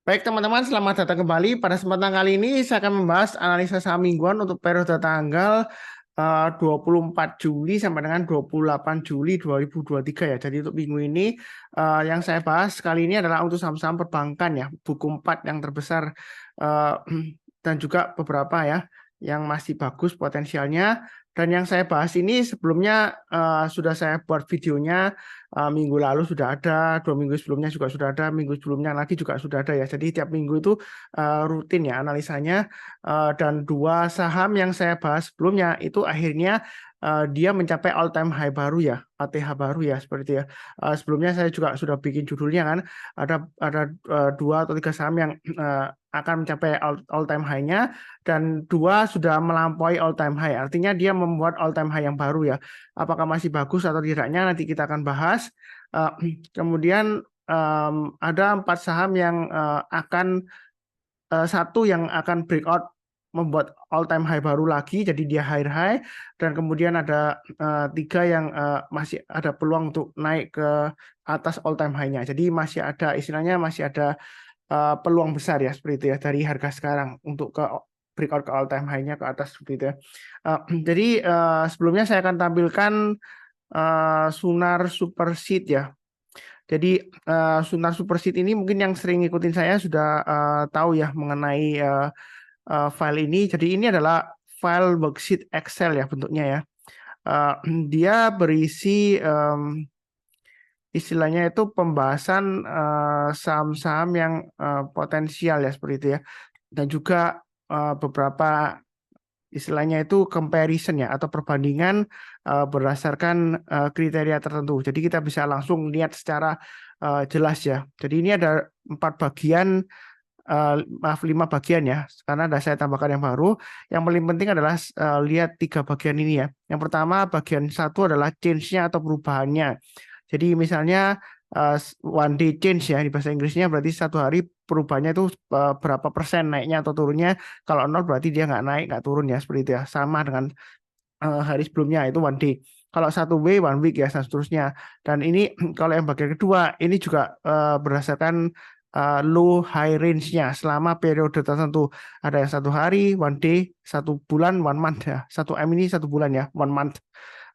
Baik teman-teman, selamat datang kembali. Pada kesempatan kali ini saya akan membahas analisa saham mingguan untuk periode tanggal 24 Juli sampai dengan 28 Juli 2023 ya. Jadi untuk minggu ini yang saya bahas kali ini adalah untuk saham-saham perbankan ya, buku 4 yang terbesar eh, dan juga beberapa ya yang masih bagus potensialnya. Dan yang saya bahas ini sebelumnya sudah saya buat videonya. Minggu lalu sudah ada, 2 minggu sebelumnya juga sudah ada, minggu sebelumnya lagi juga sudah ada ya. Jadi tiap minggu itu rutin ya analisanya. Dan dua saham yang saya bahas sebelumnya itu akhirnya dia mencapai all time high baru ya, ATH baru ya seperti ya. Sebelumnya saya juga sudah bikin judulnya kan, ada 2 atau 3 saham yang akan mencapai all time high-nya dan 2 sudah melampaui all time high. Artinya dia membuat all time high yang baru ya. Apakah masih bagus atau tidaknya nanti kita akan bahas. Kemudian ada 4 saham yang satu yang akan breakout membuat all time high baru lagi, jadi dia higher high, dan kemudian ada 3 yang masih ada peluang untuk naik ke atas all time high-nya. Jadi masih ada istilahnya masih ada peluang besar ya seperti itu ya dari harga sekarang untuk ke breakout ke all time high-nya ke atas seperti itu ya. Jadi sebelumnya saya akan tampilkan Sunar Super Seed ya. Jadi Sunar Super Seed ini mungkin yang sering ngikutin saya sudah tahu ya mengenai file ini. Jadi ini adalah file worksheet Excel ya bentuknya ya. Eh, Dia berisi istilahnya itu pembahasan saham-saham yang potensial ya seperti itu ya. Dan juga beberapa istilahnya itu comparison ya atau perbandingan berdasarkan kriteria tertentu. Jadi kita bisa langsung lihat secara jelas ya. Jadi ini ada 4 bagian, maaf 5 bagian ya, karena ada saya tambahkan yang baru. Yang paling penting adalah lihat 3 bagian ini ya. Yang pertama bagian satu adalah change-nya atau perubahannya. Jadi misalnya one day change ya di bahasa Inggrisnya berarti satu hari perubahannya itu berapa persen naiknya atau turunnya. Kalau nol berarti dia nggak naik nggak turun ya seperti itu ya. Sama dengan hari sebelumnya itu one day. Kalau satu way one week ya dan seterusnya. Dan ini kalau yang bagian kedua ini juga berdasarkan low high range-nya selama periode tertentu. Ada yang satu hari, one day, 1 bulan, 1 month ya. 1 M ini 1 bulan ya, 1 month.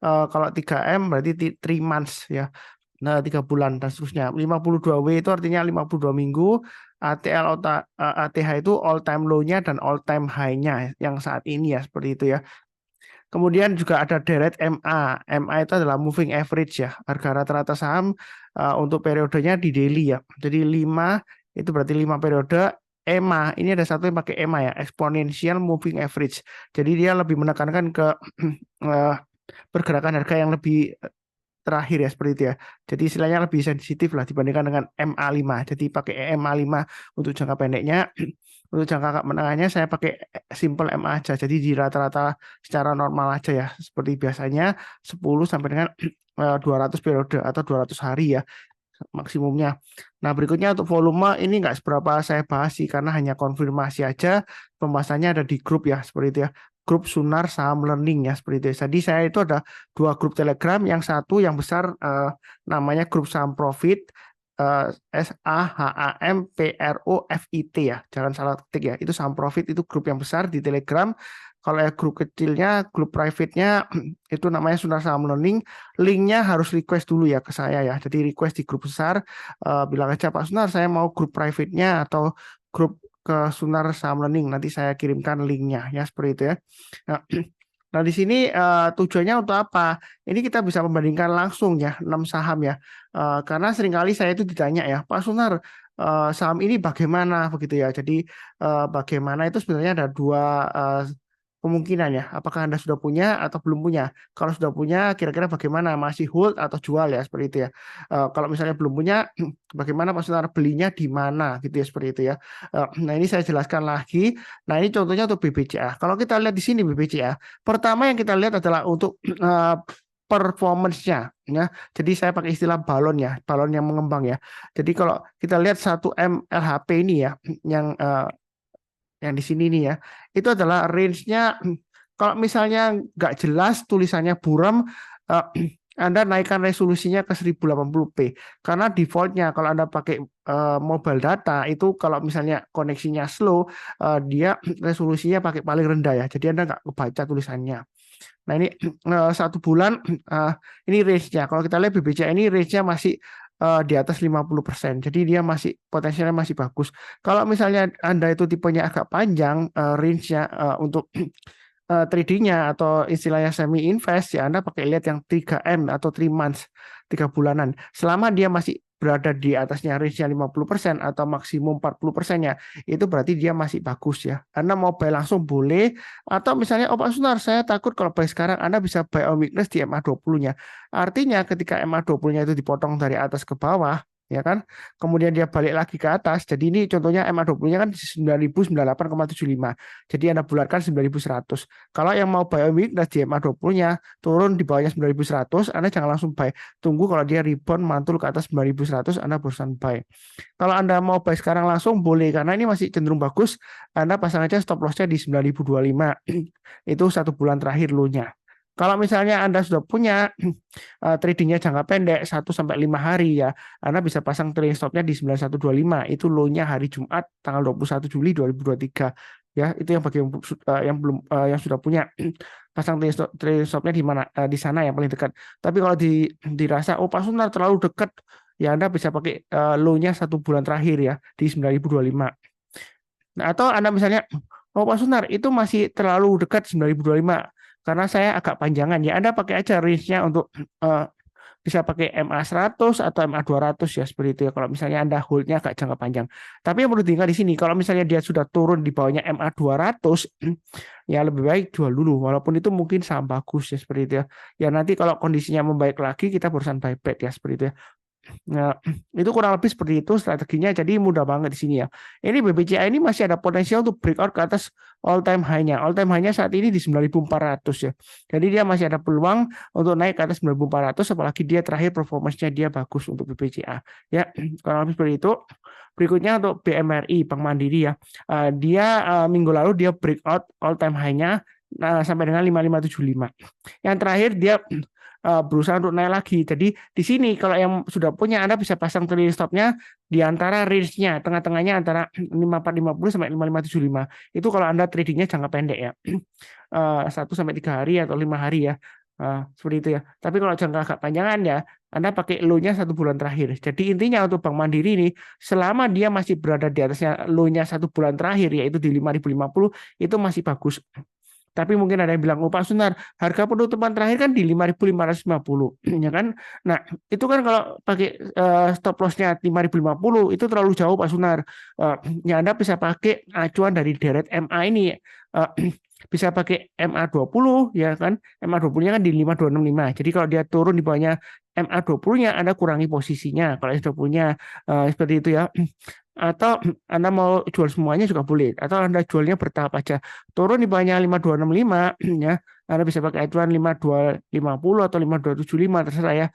Kalau 3 M berarti 3 months ya. Nah, 3 bulan dan seterusnya. 52W itu artinya 52 minggu. ATH itu all time low-nya dan all time high-nya yang saat ini ya seperti itu ya. Kemudian juga ada deret MA. MA itu adalah moving average ya. Harga rata-rata saham untuk periodenya di daily ya. Jadi 5 itu berarti 5 periode. EMA, ini ada satu yang pakai EMA ya, exponential moving average. Jadi dia lebih menekankan ke pergerakan harga yang lebih terakhir ya seperti itu ya. Jadi istilahnya lebih sensitif lah dibandingkan dengan MA5. Jadi pakai MA5 untuk jangka pendeknya. Untuk jangka menengahnya saya pakai simple MA aja. Jadi di rata-rata secara normal aja ya. Seperti biasanya 10 sampai dengan 200 periode atau 200 hari ya maksimumnya. Nah berikutnya untuk volume ini nggak seberapa saya bahas sih karena hanya konfirmasi aja. Pembahasannya ada di grup ya seperti itu ya. Grup Sunar Saham Learning ya seperti itu. Jadi saya itu ada 2 grup Telegram. Yang satu yang besar namanya grup Saham Profit. SAHAMPROFIT ya, jangan salah ketik ya. Itu Saham Profit itu grup yang besar di Telegram. Kalau ya grup kecilnya, grup private-nya itu namanya Sunar Saham Learning. Linknya harus request dulu ya ke saya ya. Jadi request di grup besar, bilang aja Pak Sunar saya mau grup private-nya atau grup ke Sunar Saham Learning. Nanti saya kirimkan linknya ya seperti itu ya. Nah, nah di sini tujuannya untuk apa? Ini kita bisa membandingkan langsung ya 6 saham ya. Karena seringkali saya itu ditanya ya, Pak Sunar saham ini bagaimana begitu ya. Jadi bagaimana itu sebenarnya ada 2 kemungkinan ya. Apakah Anda sudah punya atau belum punya? Kalau sudah punya, kira-kira bagaimana? Masih hold atau jual ya seperti itu ya. Kalau misalnya belum punya, bagaimana Pak Sunar belinya di mana gitu ya seperti itu ya. Nah ini saya jelaskan lagi. Nah ini contohnya untuk BBCA. Kalau kita lihat di sini BBCA, pertama yang kita lihat adalah untuk performance-nya ya. Jadi saya pakai istilah balon ya, balon yang mengembang ya. Jadi kalau kita lihat 1M LHP ini ya, yang di sini nih ya, itu adalah range-nya kalau misalnya nggak jelas tulisannya buram, Anda naikkan resolusinya ke 1080p karena defaultnya kalau Anda pakai mobile data itu kalau misalnya koneksinya slow dia resolusinya pakai paling rendah ya. Jadi Anda nggak kebaca tulisannya. Nah ini 1 bulan ini range-nya. Kalau kita lihat BBCA ini range-nya masih di atas 50%. Jadi dia masih potensialnya masih bagus. Kalau misalnya Anda itu tipenya agak panjang range-nya untuk tradingnya atau istilahnya semi invest ya Anda pakai lihat yang 3M atau 3 months 3 bulanan selama dia masih berada di atasnya range-nya 50% atau maksimum 40%-nya itu berarti dia masih bagus ya. Anda mau buy langsung boleh atau misalnya Pak Sunar saya takut kalau buy sekarang Anda bisa buy on weakness di MA20-nya. Artinya ketika MA20-nya itu dipotong dari atas ke bawah ya kan. Kemudian dia balik lagi ke atas. Jadi ini contohnya MA20-nya kan 9.098,75. Jadi Anda bulatkan 9.100. Kalau yang mau buy on weakness di MA20-nya turun di bawahnya 9.100, Anda jangan langsung buy. Tunggu kalau dia rebound mantul ke atas 9.100, Anda barusan buy. Kalau Anda mau buy sekarang langsung boleh karena ini masih cenderung bagus. Anda pasang aja stop loss-nya di 9.025. Itu 1 bulan terakhir low-nya. Kalau misalnya Anda sudah punya tradingnya jangka pendek 1 sampai 5 hari ya, Anda bisa pasang trailing stopnya di 9125. Itu low-nya hari Jumat tanggal 21 Juli 2023. Ya, itu yang bagi yang belum yang sudah punya pasang trailing stopnya di mana di sana yang paling dekat. Tapi kalau dirasa Pak Sunar terlalu dekat, ya Anda bisa pakai low-nya 1 bulan terakhir ya di 9.025. Nah, atau Anda misalnya, Pak Sunar itu masih terlalu dekat 9.025 karena saya agak panjangan ya. Anda pakai aja range-nya untuk bisa pakai MA100 atau MA200 ya seperti itu ya. Kalau misalnya Anda hold-nya agak jangka panjang. Tapi yang perlu diingat di sini, kalau misalnya dia sudah turun di bawahnya MA200, ya lebih baik jual dulu. Walaupun itu mungkin saham bagus ya seperti itu ya. Ya nanti kalau kondisinya membaik lagi, kita barusan buy back ya seperti itu ya. Nah, itu kurang lebih seperti itu strateginya. Jadi mudah banget di sini ya. Ini BBCA ini masih ada potensial untuk breakout ke atas all time high-nya. All time high-nya saat ini di 9.400 ya. Jadi dia masih ada peluang untuk naik ke atas 9.400 apalagi dia terakhir performance-nya dia bagus untuk BBCA. Ya, kurang lebih seperti itu. Berikutnya untuk BMRI Bank Mandiri ya. Dia minggu lalu dia breakout all time high-nya sampai dengan 5575. Yang terakhir dia berusaha untuk naik lagi. Jadi di sini kalau yang sudah punya Anda bisa pasang trailing stopnya di antara range-nya, tengah-tengahnya antara 5450 sampai 5575. Itu kalau Anda tradingnya jangka pendek ya. 1 sampai 3 hari atau 5 hari ya. Seperti itu ya. Tapi kalau jangka agak panjangan ya, Anda pakai low-nya 1 bulan terakhir. Jadi intinya untuk Bank Mandiri ini, selama dia masih berada di atasnya low-nya 1 bulan terakhir, yaitu di 5.050, itu masih bagus. Tapi mungkin ada yang bilang, oh Pak Sunar, harga penutupan terakhir kan di 5.550, ya kan? Nah, itu kan kalau pakai stop loss-nya 5.050, itu terlalu jauh Pak Sunar. Ya Anda bisa pakai acuan dari deret MA ini, bisa pakai MA20, ya kan? MA20-nya kan di 5265. Jadi kalau dia turun di bawahnya MA20-nya, Anda kurangi posisinya. Kalau sudah punya seperti itu ya. Atau Anda mau jual semuanya juga boleh. Atau Anda jualnya bertahap aja. Turun di bawahnya 5265 ya. Anda bisa pakai acuan 5250 atau 5275 terserah ya.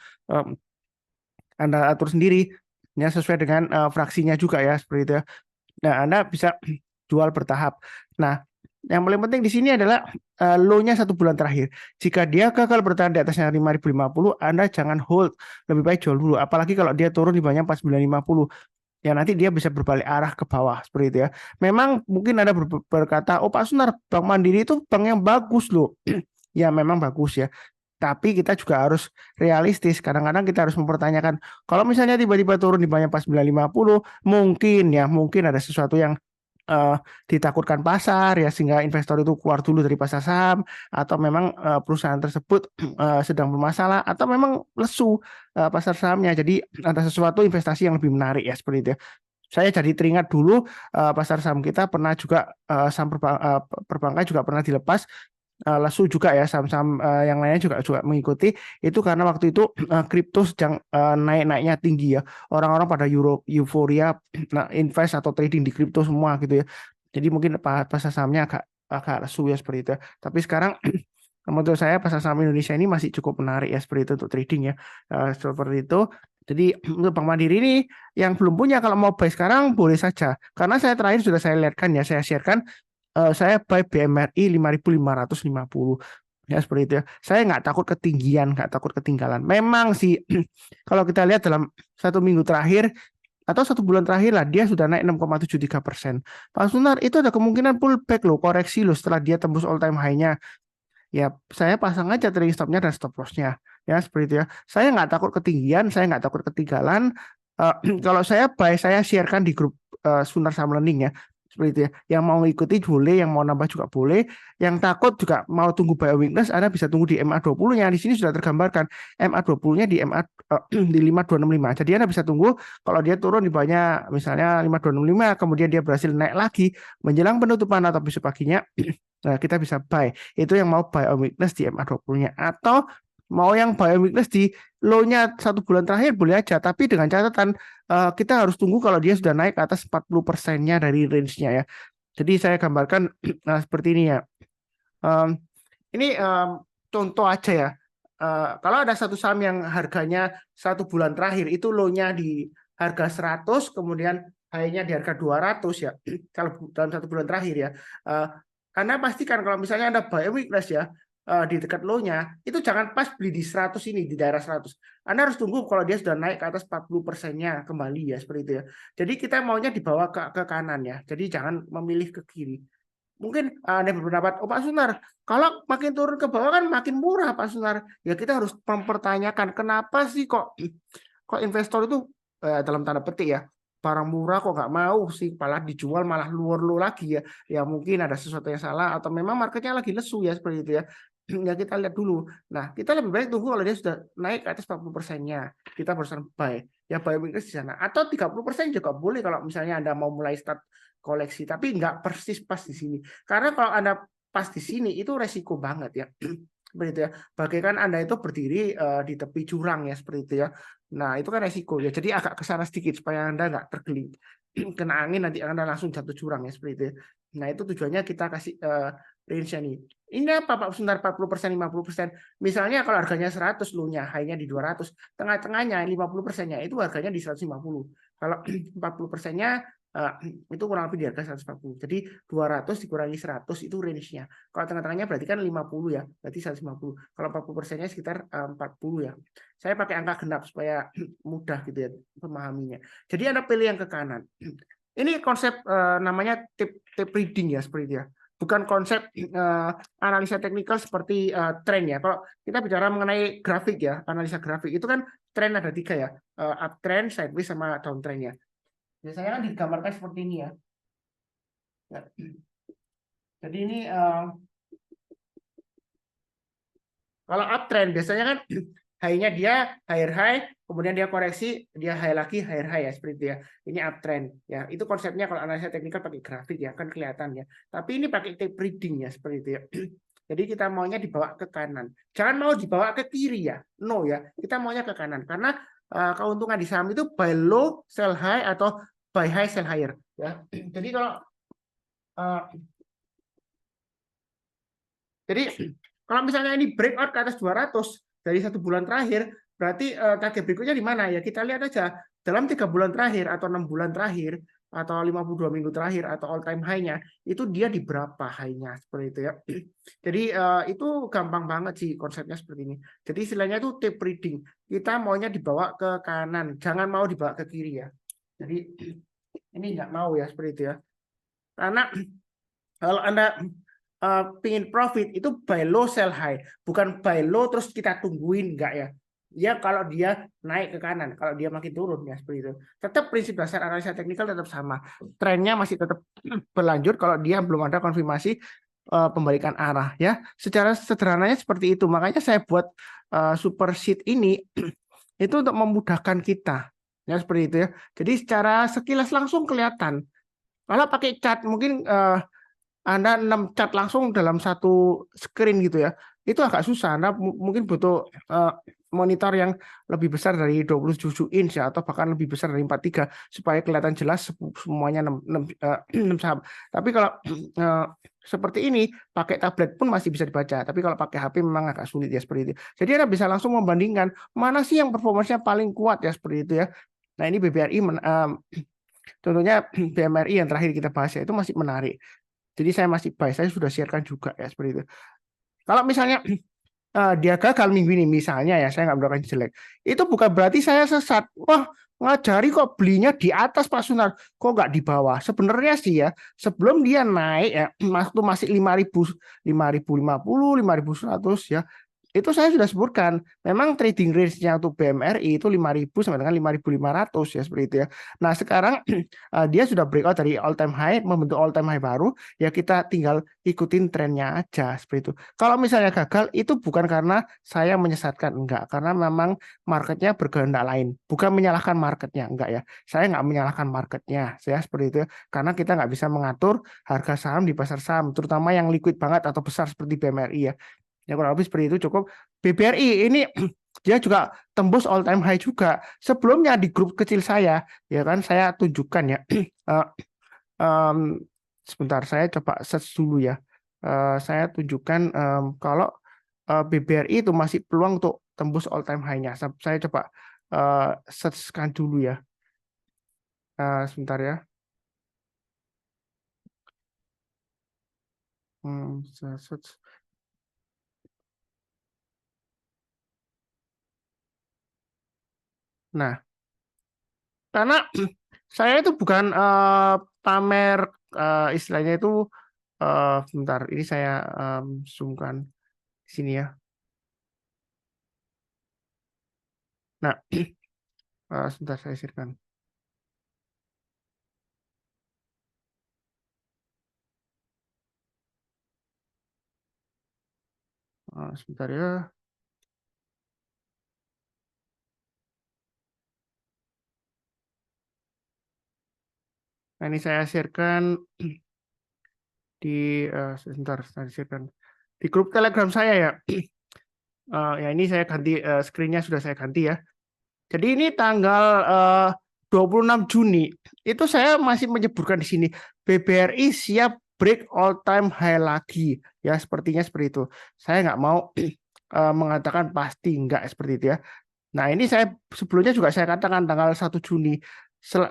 Anda atur sendiri ya sesuai dengan fraksinya juga ya seperti itu ya. Nah, Anda bisa jual bertahap. Nah, yang paling penting di sini adalah low-nya 1 bulan terakhir. Jika dia gagal bertahan di atasnya 5.050, Anda jangan hold. Lebih baik jual dulu. Apalagi kalau dia turun di bawahnya 4950. Ya nanti dia bisa berbalik arah ke bawah seperti itu ya. Memang mungkin ada berkata, oh Pak Sunar, Bank Mandiri itu bank yang bagus loh. Ya memang bagus ya. Tapi kita juga harus realistis. Kadang-kadang kita harus mempertanyakan, kalau misalnya tiba-tiba turun di bawahnya pas 950, mungkin ada sesuatu yang ditakutkan pasar ya sehingga investor itu keluar dulu dari pasar saham atau memang perusahaan tersebut sedang bermasalah atau memang lesu pasar sahamnya. Jadi ada sesuatu investasi yang lebih menarik ya seperti itu ya. Saya jadi teringat dulu pasar saham kita pernah juga saham perbankan juga pernah dilepas lesu juga ya saham-saham yang lainnya juga mengikuti itu karena waktu itu kripto sedang naik-naiknya tinggi ya orang-orang pada euforia invest atau trading di kripto semua gitu ya jadi mungkin pasar sahamnya agak lesu ya seperti itu ya. Tapi sekarang menurut saya pasar saham Indonesia ini masih cukup menarik ya seperti itu untuk trading ya seperti itu. Jadi untuk Bank Mandiri ini yang belum punya kalau mau buy sekarang boleh saja karena saya terakhir sudah saya lihatkan ya saya sharekan saya buy BMRI 5.550. Ya seperti itu ya. Saya nggak takut ketinggian, nggak takut ketinggalan. Memang sih kalau kita lihat dalam 1 minggu terakhir atau 1 bulan terakhir lah dia sudah naik 6,73%. Pak Sunar itu ada kemungkinan pullback loh, koreksi loh setelah dia tembus all time high-nya. Ya saya pasang aja trading stop-nya dan stop loss-nya. Ya seperti itu ya. Saya nggak takut ketinggian, saya nggak takut ketinggalan. Kalau saya buy, saya sharekan di grup Sunar Saham Learning ya. Seperti itu ya. Yang mau ikuti boleh, yang mau nambah juga boleh. Yang takut juga mau tunggu buy weakness, Anda bisa tunggu di MA20-nya. Di sini sudah tergambarkan MA20-nya di MA di 5265. Jadi Anda bisa tunggu kalau dia turun di bawahnya misalnya 5265, kemudian dia berhasil naik lagi menjelang penutupan atau besok paginya. Nah, kita bisa buy. Itu yang mau buy on weakness di MA20-nya. Atau mau yang buy on weakness di low-nya 1 bulan terakhir boleh aja. Tapi dengan catatan kita harus tunggu kalau dia sudah naik ke atas 40%-nya dari range-nya ya. Jadi saya gambarkan seperti ini ya. Ini contoh aja ya. Kalau ada satu saham yang harganya 1 bulan terakhir itu low-nya di harga 100, kemudian high-nya di harga 200 ya. Kalau dalam 1 bulan terakhir ya. Karena pastikan kalau misalnya Anda buy weakness ya di dekat low-nya, itu jangan pas beli di 100 ini, di daerah 100. Anda harus tunggu kalau dia sudah naik ke atas 40%-nya kembali ya, seperti itu ya. Jadi kita maunya dibawa ke kanan ya. Jadi jangan memilih ke kiri. Mungkin ada berpendapat, oh Pak Sunar, kalau makin turun ke bawah kan makin murah Pak Sunar. Ya kita harus mempertanyakan kenapa sih kok investor itu dalam tanda petik ya, barang murah kok nggak mau sih, malah dijual malah luar lagi ya. Ya mungkin ada sesuatu yang salah atau memang marketnya lagi lesu ya seperti itu ya. Ya kita lihat dulu. Nah, kita lebih baik tunggu kalau dia sudah naik ke atas 40%-nya. Kita barusan buy. Ya buy weakness di sana. Atau 30% juga boleh kalau misalnya Anda mau mulai start koleksi, tapi nggak persis pas di sini. Karena kalau Anda pas di sini itu resiko banget ya. Seperti itu ya. Bagaikan Anda itu berdiri di tepi jurang ya seperti itu ya. Nah, itu kan resiko ya. Jadi agak ke sana sedikit supaya Anda nggak tergelincir kena angin nanti Anda langsung jatuh jurang ya seperti itu ya. Nah, itu tujuannya kita kasih range-nya nih. Ini apa Pak Sebentar 40%, 50%. Misalnya kalau harganya 100 lu-nya, high-nya di 200, tengah-tengahnya 50%-nya itu harganya di 150. Kalau 40%-nya itu kurang lebih di harga 140. Jadi 200 dikurangi 100 itu range-nya. Kalau tengah-tengahnya berarti kan 50 ya, berarti 150. Kalau 40%-nya sekitar 40 ya. Saya pakai angka genap supaya mudah gitu ya memahaminya. Jadi Anda pilih yang ke kanan. Ini konsep namanya tape reading ya seperti itu ya. Bukan konsep analisa teknikal seperti tren ya. Kalau kita bicara mengenai grafik ya, analisa grafik itu kan tren ada 3 ya, uptrend, sideways, sama downtrend ya. Biasanya kan digambarkan seperti ini ya. Jadi ini kalau uptrend biasanya kan high-nya dia higher high, kemudian dia koreksi, dia high lagi, higher high ya seperti itu ya. Ini uptrend ya. Itu konsepnya kalau analisa teknikal pakai grafik ya, kan kelihatan ya. Tapi ini pakai tape reading ya seperti itu ya. Jadi kita maunya dibawa ke kanan. Jangan mau dibawa ke kiri ya. No ya. Kita maunya ke kanan karena keuntungan di saham itu buy low, sell high atau buy high, sell higher ya. Jadi kalau kalau misalnya ini breakout ke atas 200 dari 1 bulan terakhir, berarti target berikutnya di mana ya? Kita lihat aja dalam 3 bulan terakhir atau 6 bulan terakhir atau 52 minggu terakhir atau all time high-nya itu dia di berapa high-nya seperti itu ya. Jadi itu gampang banget sih konsepnya seperti ini. Jadi istilahnya itu tape reading. Kita maunya dibawa ke kanan, jangan mau dibawa ke kiri ya. Jadi ini nggak mau ya seperti itu ya. Karena kalau Anda pingin profit itu buy low sell high, bukan buy low terus kita tungguin, enggak ya. Ya kalau dia naik ke kanan, kalau dia makin turun ya seperti itu. Tetap prinsip dasar analisa teknikal tetap sama. Trennya masih tetap berlanjut kalau dia belum ada konfirmasi pembalikan arah ya. Secara sederhananya seperti itu. Makanya saya buat super sheet ini itu untuk memudahkan kita. Ya seperti itu ya. Jadi secara sekilas langsung kelihatan. Kalau pakai chart mungkin Anda 6 chart langsung dalam satu screen gitu ya. Itu agak susah. Anda mungkin butuh monitor yang lebih besar dari 27 inch ya, atau bahkan lebih besar dari 43 supaya kelihatan jelas semuanya 6 saham. Tapi kalau seperti ini pakai tablet pun masih bisa dibaca. Tapi kalau pakai HP memang agak sulit ya seperti itu. Jadi Anda bisa langsung membandingkan mana sih yang performanya paling kuat ya seperti itu ya. Nah ini BBRI tentunya BMRI yang terakhir kita bahas ya itu masih menarik. Jadi saya masih buy, saya sudah sharekan juga ya seperti itu. Kalau misalnya dia gagal minggu ini misalnya ya, saya nggak mendapatkan jelek, itu bukan berarti saya sesat. Wah, ngajari kok belinya di atas Pak Sunar, kok nggak di bawah. Sebenarnya sih ya, sebelum dia naik ya, waktu masih 5.000, 5.050, 5.100 ya, itu saya sudah sebutkan, memang trading range-nya untuk BMRI itu 5.000 sampai dengan 5.500 ya, seperti itu ya. Nah sekarang dia sudah breakout dari all time high, membentuk all time high baru, ya kita tinggal ikutin trennya aja seperti itu. Kalau misalnya gagal itu bukan karena saya menyesatkan, enggak, karena memang marketnya berkehendak lain, bukan menyalahkan marketnya, enggak ya. Saya nggak menyalahkan marketnya, saya seperti itu ya. Karena kita nggak bisa mengatur harga saham di pasar saham, terutama yang liquid banget atau besar seperti BMRI ya. Ya kurang lebih seperti itu cukup. BBRI ini dia juga tembus all time high juga. Sebelumnya di grup kecil saya, ya kan saya tunjukkan ya. Eh, sebentar saya coba search dulu ya. Saya tunjukkan kalau BBRI itu masih peluang untuk tembus all time high-nya. Saya coba search-kan dulu ya. Sebentar ya. Saya search. Nah, karena saya itu bukan pamer istilahnya itu bentar ini saya zoomkan di sini ya. Nah, sebentar saya share-kan. Sebentar ya. Nah, ini saya share-kan di sebentar saya share-kan di grup Telegram saya ya. Ya ini saya ganti screen-nya sudah saya ganti ya. Jadi ini tanggal 26 Juni itu saya masih menyebutkan di sini BBRI siap break all time high lagi ya, sepertinya seperti itu. Saya nggak mau mengatakan pasti enggak seperti itu ya. Nah ini saya sebelumnya juga saya katakan tanggal 1 Juni.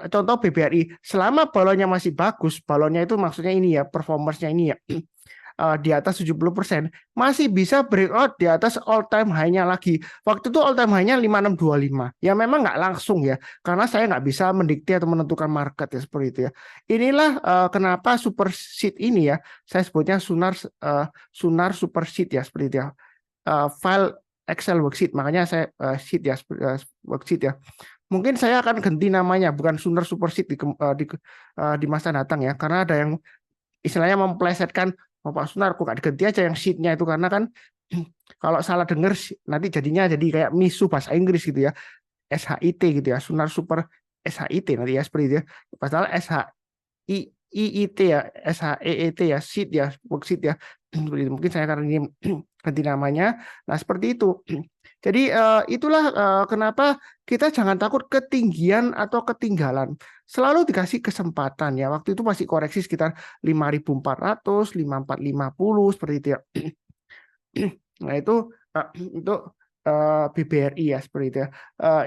Contoh BBRI selama balonnya masih bagus, balonnya itu maksudnya ini ya, performance-nya ini ya, di atas 70%, masih bisa breakout di atas all time high-nya lagi. Waktu itu all time high-nya 5625. Ya memang nggak langsung ya, karena saya nggak bisa mendikte atau menentukan market ya, seperti itu ya. Inilah kenapa super sheet ini ya, saya sebutnya Sunar super sheet ya, seperti itu ya. File Excel worksheet, makanya saya sheet ya, worksheet ya. Mungkin saya akan ganti namanya, bukan Sunar super sheet di masa datang ya, karena ada yang istilahnya memplesetkan, oh Pak Sunar kok nggak diganti aja yang sheet-nya itu, karena kan kalau salah dengar nanti jadinya jadi kayak misu bahasa Inggris gitu ya, SHIT gitu ya, Sunar Super SHIT nanti ya, seperti itu ya. Padahal SHIIT ya, SHEET ya, sheet ya, worksheet ya. Mungkin saya akan ini ganti namanya. Nah seperti itu. Jadi itulah kenapa kita jangan takut ketinggian atau ketinggalan. Selalu dikasih kesempatan ya. Waktu itu masih koreksi sekitar 5.400, 5.450 seperti itu ya. Nah itu untuk BBRI ya, seperti itu ya.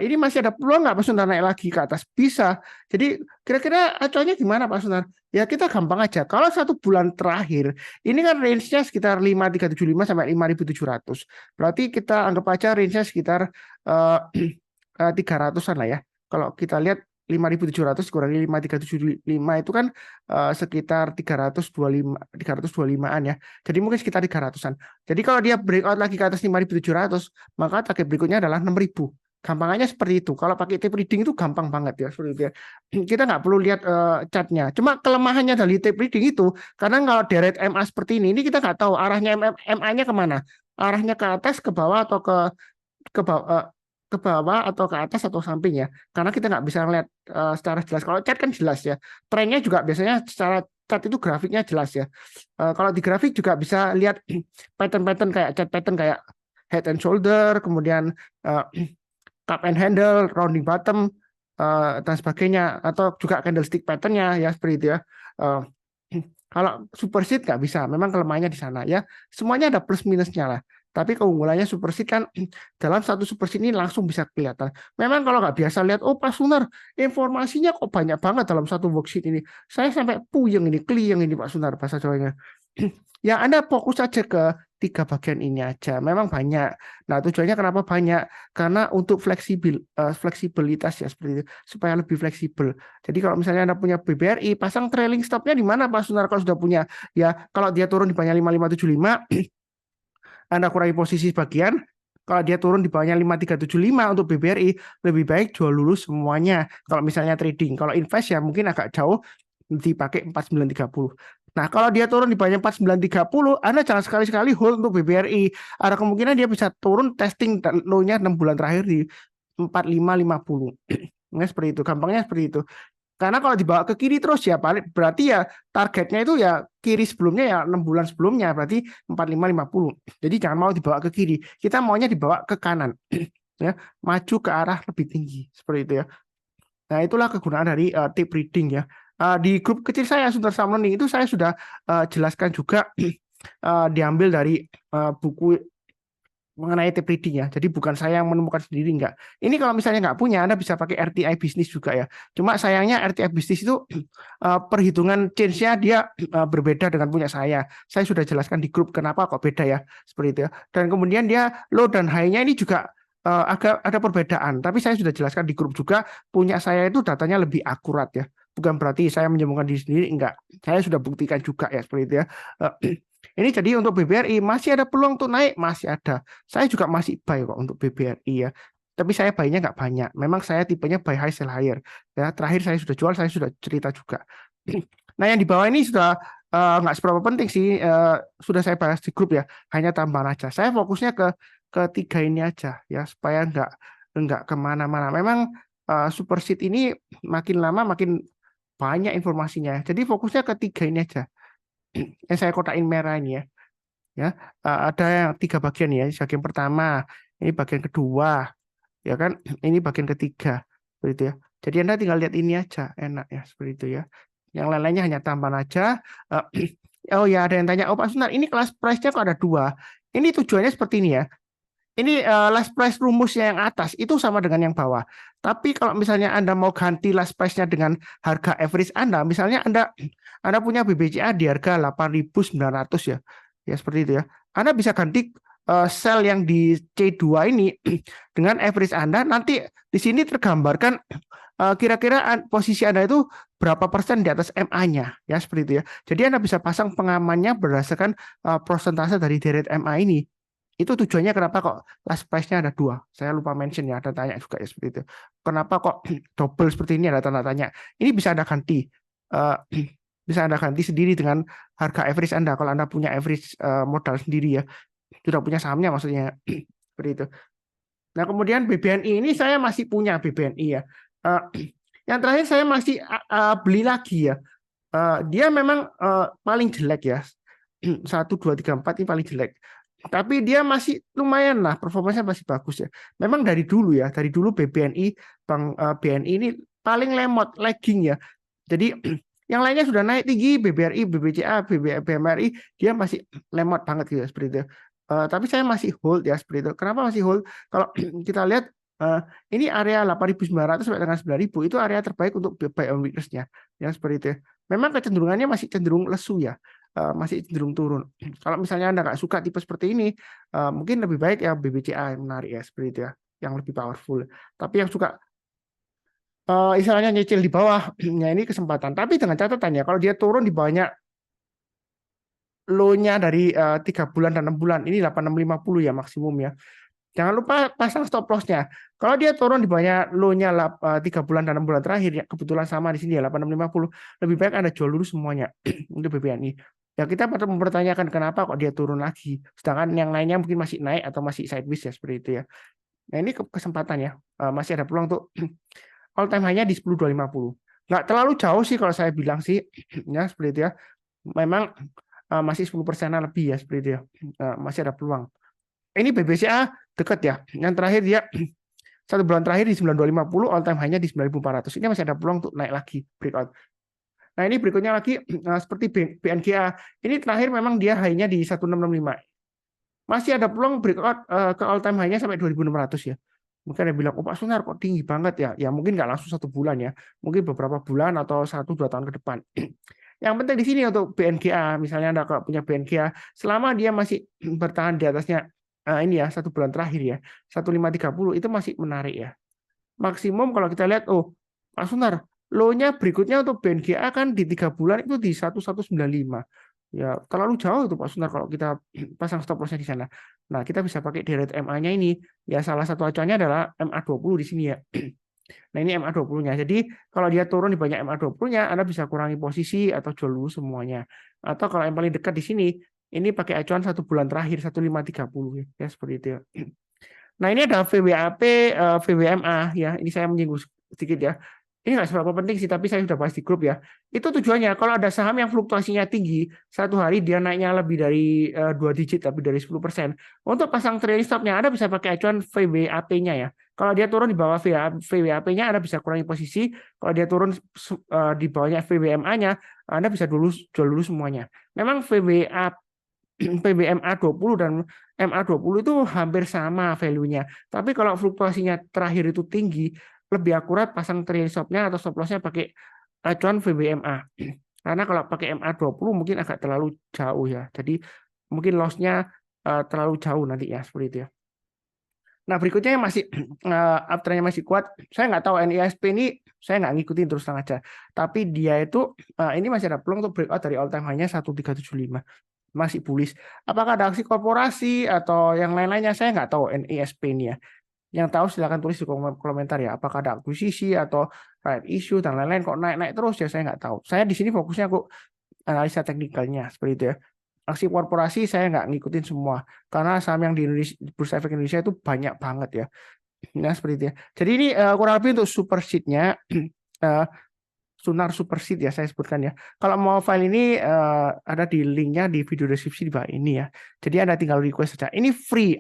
Ini masih ada peluang nggak Pak Sunar naik lagi ke atas? Bisa. Jadi kira-kira acuannya gimana Pak Sunar? Ya kita gampang aja. Kalau 1 bulan terakhir, ini kan range-nya sekitar 5.375 sampai 5.700. Berarti kita anggap aja range-nya sekitar 300-an lah ya. Kalau kita lihat 5.700 kurangi 5.375 itu kan sekitar 325-an ya. Jadi mungkin sekitar 300-an. Jadi kalau dia breakout lagi ke atas 5.700, maka target berikutnya adalah 6.000. Gampangannya seperti itu. Kalau pakai tape reading itu gampang banget ya, seperti itu ya. Kita nggak perlu lihat chartnya. Cuma kelemahannya dari tape reading itu, karena kalau deret MA seperti ini kita nggak tahu arahnya MA-nya kemana. Arahnya ke atas, ke bawah, atau ke bawah, ke bawah atau ke atas atau samping ya, karena kita nggak bisa ngeliat secara jelas. Kalau chat kan jelas ya, trennya juga biasanya secara chat itu grafiknya jelas ya. Kalau di grafik juga bisa lihat pattern-pattern kayak chat pattern kayak head and shoulder, kemudian cup and handle, rounding bottom, dan sebagainya, atau juga candlestick patternnya ya, seperti itu ya. Uh, Kalau super sheet nggak bisa, memang kelemahannya di sana ya. Semuanya ada plus minusnya lah. Tapi keunggulannya super sheet kan dalam satu super sheet ini langsung bisa kelihatan. Memang kalau nggak biasa lihat, oh Pak Sunar, informasinya kok banyak banget dalam satu worksheet ini. Saya sampai puyeng ini, kliyeng ini Pak Sunar bahasa Jawanya. Ya Anda fokus saja ke tiga bagian ini aja. Memang banyak. Nah, tujuannya kenapa banyak? Karena untuk fleksibilitas ya seperti itu, supaya lebih fleksibel. Jadi kalau misalnya Anda punya BBRI, pasang trailing stopnya di mana Pak Sunar kalau sudah punya? Ya, kalau dia turun di bawahnya 5575, Anda kurangi posisi sebagian. Kalau dia turun di bawahnya 5375 untuk BBRI, lebih baik jual dulu semuanya. Kalau misalnya trading, kalau invest ya mungkin agak jauh, dipakai 4930. Nah, kalau dia turun di bawahnya 4930, Anda jangan sekali-sekali hold untuk BBRI. Ada kemungkinan dia bisa turun testing low-nya 6 bulan terakhir di 4550. Nah, seperti itu. Gampangnya seperti itu. Karena kalau dibawa ke kiri terus ya berarti ya targetnya itu ya kiri sebelumnya ya 6 bulan sebelumnya berarti 4550. Jadi jangan mau dibawa ke kiri. Kita maunya dibawa ke kanan. Ya, maju ke arah lebih tinggi seperti itu ya. Nah, itulah kegunaan dari tip reading ya. Di grup kecil saya Sunter Saham Learning itu saya sudah jelaskan juga diambil dari buku mengenai tip reading ya. Jadi bukan saya yang menemukan sendiri, enggak. Ini kalau misalnya nggak punya, Anda bisa pakai RTI Business juga ya. Cuma sayangnya RTI Business itu perhitungan change-nya dia berbeda dengan punya saya. Saya sudah jelaskan di grup kenapa kok beda ya, seperti itu ya. Dan kemudian dia low dan high-nya ini juga agak ada perbedaan. Tapi saya sudah jelaskan di grup juga, punya saya itu datanya lebih akurat ya. Bukan berarti saya menyombongkan diri sendiri, enggak. Saya sudah buktikan juga ya, seperti itu ya. Ini jadi untuk BBRI masih ada peluang untuk naik, masih ada. Saya juga masih buy kok untuk BBRI ya. Tapi saya buy-nya nggak banyak. Memang saya tipenya buy high sell higher. Ya, terakhir saya sudah jual, saya sudah cerita juga. Nah, yang di bawah ini sudah nggak seberapa penting sih. Sudah saya bahas di grup ya. Hanya tambahan aja. Saya fokusnya ke ketiga ini aja ya supaya nggak kemana-mana. Memang super seed ini makin lama makin banyak informasinya. Jadi fokusnya ke tiga ini aja. Yang saya kotakin merah ini ya. Ya, ada yang tiga bagian ya. Bagian pertama, ini bagian kedua, ya kan? Ini bagian ketiga, seperti itu ya. Jadi Anda tinggal lihat ini aja, enak ya, seperti itu ya. Yang lain-lainnya hanya tambahan aja. Oh ya, ada yang tanya, oh Pak Sunar, ini kelas price-nya kok ada dua? Ini tujuannya seperti ini ya. Ini last price rumusnya yang atas itu sama dengan yang bawah. Tapi kalau misalnya Anda mau ganti last price-nya dengan harga average Anda, misalnya Anda punya BBCA di harga 8.900 ya. Ya seperti itu ya. Anda bisa ganti sell yang di C2 ini dengan average Anda, nanti di sini tergambarkan kira-kira posisi Anda itu berapa persen di atas MA-nya ya seperti itu ya. Jadi Anda bisa pasang pengamannya berdasarkan persentase dari deret MA ini. Itu tujuannya kenapa kok last price-nya ada dua. Saya lupa mention ya, ada tanya juga ya seperti itu. Kenapa kok double seperti ini, ada tanda tanya. Ini bisa Anda ganti. Bisa Anda ganti sendiri dengan harga average Anda. Kalau Anda punya average modal sendiri ya. Sudah punya sahamnya maksudnya. Seperti itu. Nah kemudian BBNI ini saya masih punya BBNI ya. Yang terakhir saya masih beli lagi ya. Dia memang paling jelek ya. 1, 2, 3, 4 ini paling jelek. Tapi dia masih lumayan lah, performanya masih bagus ya. Memang dari dulu ya, dari dulu BBNI, Bank BNI ini paling lemot, lagging ya. Jadi yang lainnya sudah naik tinggi, BBRI, BBCA, BMRI, dia masih lemot banget gitu seperti itu. Tapi saya masih hold ya seperti itu. Kenapa masih hold? Kalau kita lihat ini area 8.900 sampai dengan 9.000 itu area terbaik untuk buy on weakness-nya ya seperti itu. Memang kecenderungannya masih cenderung lesu ya. Masih cenderung turun. Kalau misalnya Anda nggak suka tipe seperti ini, mungkin lebih baik ya BBCA yang menarik ya seperti itu ya, yang lebih powerful. Tapi yang suka istilahnya nyicil di bawah, ya ini kesempatan. Tapi dengan catatan ya, kalau dia turun di bawahnya low-nya dari 3 bulan dan 6 bulan, ini 8650 ya maksimum ya. Jangan lupa pasang stop loss-nya. Kalau dia turun di bawahnya low-nya 3 bulan dan 6 bulan terakhir, ya kebetulan sama di sini ya 8650, lebih baik Anda jual dulu semuanya untuk BBNI. Ya kita mempertanyakan kenapa kok dia turun lagi, sedangkan yang lainnya mungkin masih naik atau masih sideways ya seperti itu ya. Nah ini kesempatan ya, masih ada peluang untuk all time high-nya di 10.250. Nggak terlalu jauh sih kalau saya bilang sih, ya seperti itu ya. Memang masih 10%-an lebih ya seperti itu ya, masih ada peluang. Ini BBCA dekat ya. Yang terakhir dia 1 bulan terakhir di 9250, all time high-nya di 9400. Ini masih ada peluang untuk naik lagi breakout. Nah, ini berikutnya lagi seperti BNGA. Ini terakhir memang dia high-nya di 1665. Masih ada peluang breakout ke all time high-nya sampai 2600 ya. Mungkin ada bilang, oh Pak Sunar kok tinggi banget ya. Ya mungkin nggak langsung 1 bulan ya. Mungkin beberapa bulan atau 1-2 tahun ke depan. Yang penting di sini untuk BNGA, misalnya Anda kalau punya BNGA, selama dia masih bertahan di atasnya ini ya 1 bulan terakhir ya 1530 itu masih menarik ya. Maksimum kalau kita lihat, oh Pak Sunar, low-nya berikutnya untuk BNGA kan di 3 bulan itu di 1195. Ya terlalu jauh itu Pak Sunar kalau kita pasang stop loss-nya di sana. Nah kita bisa pakai direct MA-nya ini. Ya salah satu acuannya adalah MA20 di sini ya. Nah ini MA20-nya. Jadi kalau dia turun di banyak MA20-nya, Anda bisa kurangi posisi atau jual dulu semuanya. Atau kalau yang paling dekat di sini, ini pakai acuan 1 bulan terakhir 1530 ya seperti itu ya. Nah ini ada VWAP, VWMA ya. Ini saya menyinggung sedikit ya. Ini nggak seberapa penting sih, tapi saya sudah bahas di grup ya. Itu tujuannya kalau ada saham yang fluktuasinya tinggi, satu hari dia naiknya lebih dari 2 digit, lebih dari 10%. Untuk pasang trailing stopnya, Anda bisa pakai acuan VWAP-nya ya. Kalau dia turun di bawah VWAP-nya, Anda bisa kurangi posisi. Kalau dia turun di bawahnya VWMA-nya, Anda bisa jual dulu semuanya. Memang PBMA20 dan MA20 itu hampir sama value-nya. Tapi kalau fluktuasinya terakhir itu tinggi, lebih akurat pasang trailing stop-nya atau stop loss-nya pakai acuan VBMA. Karena kalau pakai MA20 mungkin agak terlalu jauh ya. Jadi mungkin loss-nya terlalu jauh nanti ya, seperti itu ya. Nah berikutnya yang masih uptrend-nya masih kuat, saya nggak tahu NISP ini saya nggak ngikutin terus terang aja. Tapi dia itu ini masih ada peluang untuk breakout dari all time high-nya 1375. Masih bullish. Apakah ada aksi korporasi atau yang lain-lainnya saya nggak tahu NISP ini ya. Yang tahu silakan tulis di komentar ya. Apakah ada akuisisi atau right issue dan lain-lain kok naik-naik terus ya saya nggak tahu. Saya di sini fokusnya kok analisa teknikalnya seperti itu ya. Aksi korporasi saya nggak ngikutin semua karena saham yang di Indonesia, Bursa Efek Indonesia itu banyak banget ya. Nah seperti itu ya. Jadi ini kurang lebih untuk super sheet-nya. Sunar Superseed ya saya sebutkan ya. Kalau mau file ini ada di linknya di video deskripsi di bawah ini ya. Jadi Anda tinggal request saja. Ini free.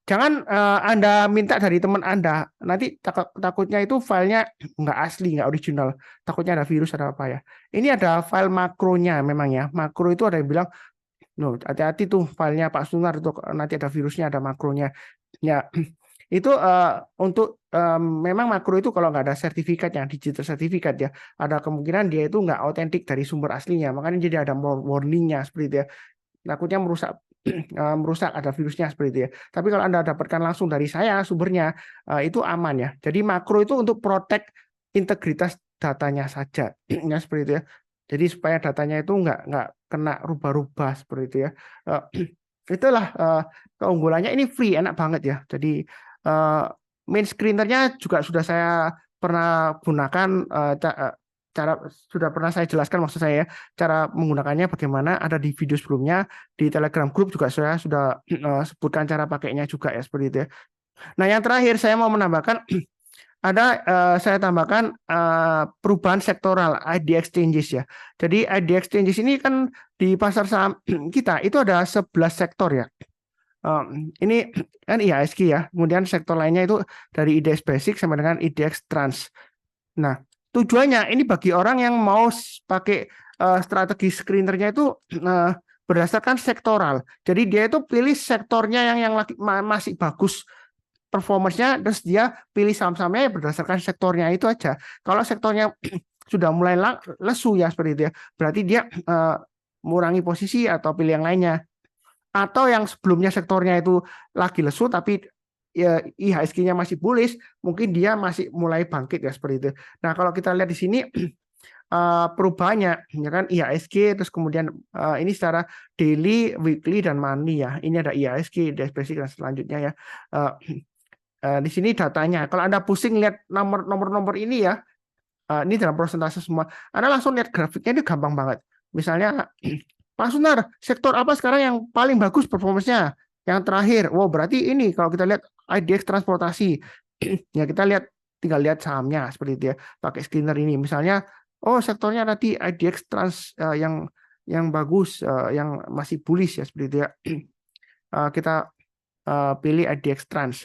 Jangan Anda minta dari teman Anda. Nanti takutnya itu filenya nggak asli, nggak original. Takutnya ada virus ada apa ya. Ini ada file makronya memang ya. Makro itu ada yang bilang, no, hati-hati tuh filenya Pak Sunar itu nanti ada virusnya, ada makronya. Ya, itu untuk memang makro itu kalau nggak ada sertifikatnya, digital sertifikat ya, ada kemungkinan dia itu nggak otentik dari sumber aslinya, makanya jadi ada warningnya seperti itu ya, takutnya merusak merusak ada virusnya seperti itu ya. Tapi kalau Anda dapatkan langsung dari saya sumbernya itu aman ya. Jadi makro itu untuk protect integritas datanya saja ya seperti itu ya. Jadi supaya datanya itu nggak kena rubah-rubah seperti itu ya. Itulah keunggulannya, ini free, enak banget ya. Jadi main screenernya juga sudah saya pernah gunakan, cara sudah pernah saya jelaskan maksud saya cara menggunakannya bagaimana, ada di video sebelumnya, di Telegram Group juga saya sudah sebutkan cara pakainya juga ya seperti itu ya. Nah yang terakhir saya mau menambahkan ada saya tambahkan perubahan sektoral ID exchanges ya. Jadi ID exchanges ini kan di pasar saham kita itu ada 11 sektor ya. Ini kan IHSG ya. Kemudian sektor lainnya itu dari IDX Basic sampai dengan IDX Trans. Nah, tujuannya ini bagi orang yang mau pakai strategi screenernya itu berdasarkan sektoral. Jadi dia itu pilih sektornya yang masih bagus performance-nya, terus dia pilih saham-sahamnya berdasarkan sektornya itu aja. Kalau sektornya sudah mulai lesu ya seperti itu ya, berarti dia mengurangi posisi atau pilih yang lainnya. Atau yang sebelumnya sektornya itu lagi lesu tapi ya, IHSG-nya masih bullish, mungkin dia masih mulai bangkit ya seperti itu. Nah kalau kita lihat di sini perubahannya ya kan IHSG, terus kemudian ini secara daily, weekly dan monthly ya. Ini ada IHSG, basic dan selanjutnya ya. Di sini datanya. Kalau Anda pusing lihat nomor-nomor ini ya, ini dalam persentase semua. Anda langsung lihat grafiknya, ini gampang banget. Misalnya Pak Sunar, sektor apa sekarang yang paling bagus performanya? Yang terakhir, wow berarti ini kalau kita lihat IDX transportasi, ya kita lihat tinggal lihat sahamnya seperti itu ya, pakai screener ini. Misalnya, oh sektornya nanti IDX Trans yang bagus, yang masih bullish ya seperti itu ya. Kita pilih IDX Trans.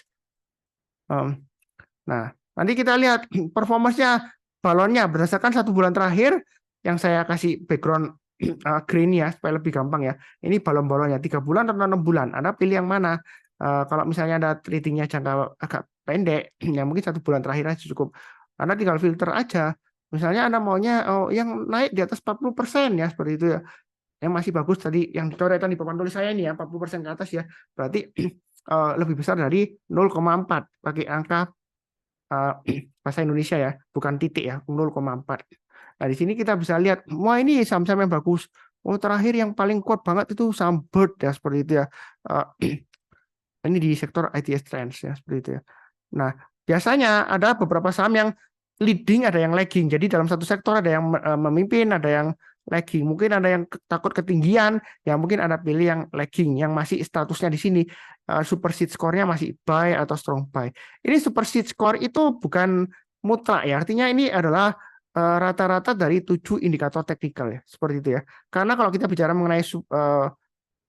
Nah, nanti kita lihat performanya balonnya berdasarkan 1 bulan terakhir yang saya kasih background green ya supaya lebih gampang ya. Ini balon-balonnya 3 bulan atau 6 bulan. Anda pilih yang mana? Kalau misalnya ada ratingnya jangka agak pendek, ya mungkin 1 bulan terakhir aja cukup. Anda tinggal filter aja. Misalnya Anda maunya yang naik di atas 40% ya, seperti itu ya. Yang masih bagus tadi, yang dicoretan di papan tulis saya ini ya, 40% ke atas ya. Berarti lebih besar dari 0,4 pakai angka bahasa Indonesia ya, bukan titik ya, 0,4. Nah, di sini kita bisa lihat, wah ini saham-saham yang bagus. Oh, terakhir yang paling kuat banget itu saham Bird ya, seperti itu ya. Ini di sektor ITS Trends ya, seperti itu ya. Nah, biasanya ada beberapa saham yang leading, ada yang lagging. Jadi dalam satu sektor ada yang memimpin, ada yang lagging. Mungkin ada yang takut ketinggian, ya mungkin ada pilih yang lagging, yang masih statusnya di sini super seed score-nya masih buy atau strong buy. Ini super seed score itu bukan mutlak ya, artinya ini adalah rata-rata dari 7 indikator teknikal ya, seperti itu ya. Karena kalau kita bicara mengenai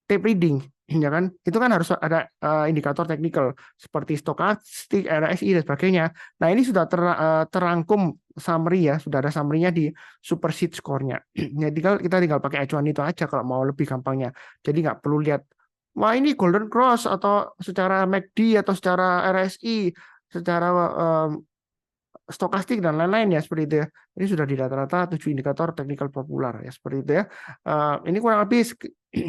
tape reading, ya kan, itu kan harus ada indikator teknikal seperti stokastik, RSI dan sebagainya. Nah, ini sudah terangkum summary ya, sudah ada summary-nya di super seed score-nya. Ya, kita tinggal pakai acuan itu aja kalau mau lebih gampangnya. Jadi nggak perlu lihat, wah ini golden cross atau secara MACD atau secara RSI, secara stokastik dan lain-lain ya, seperti itu ya. Ini sudah di rata-rata 7 indikator teknikal populer ya, seperti itu ya. Ini kurang lebih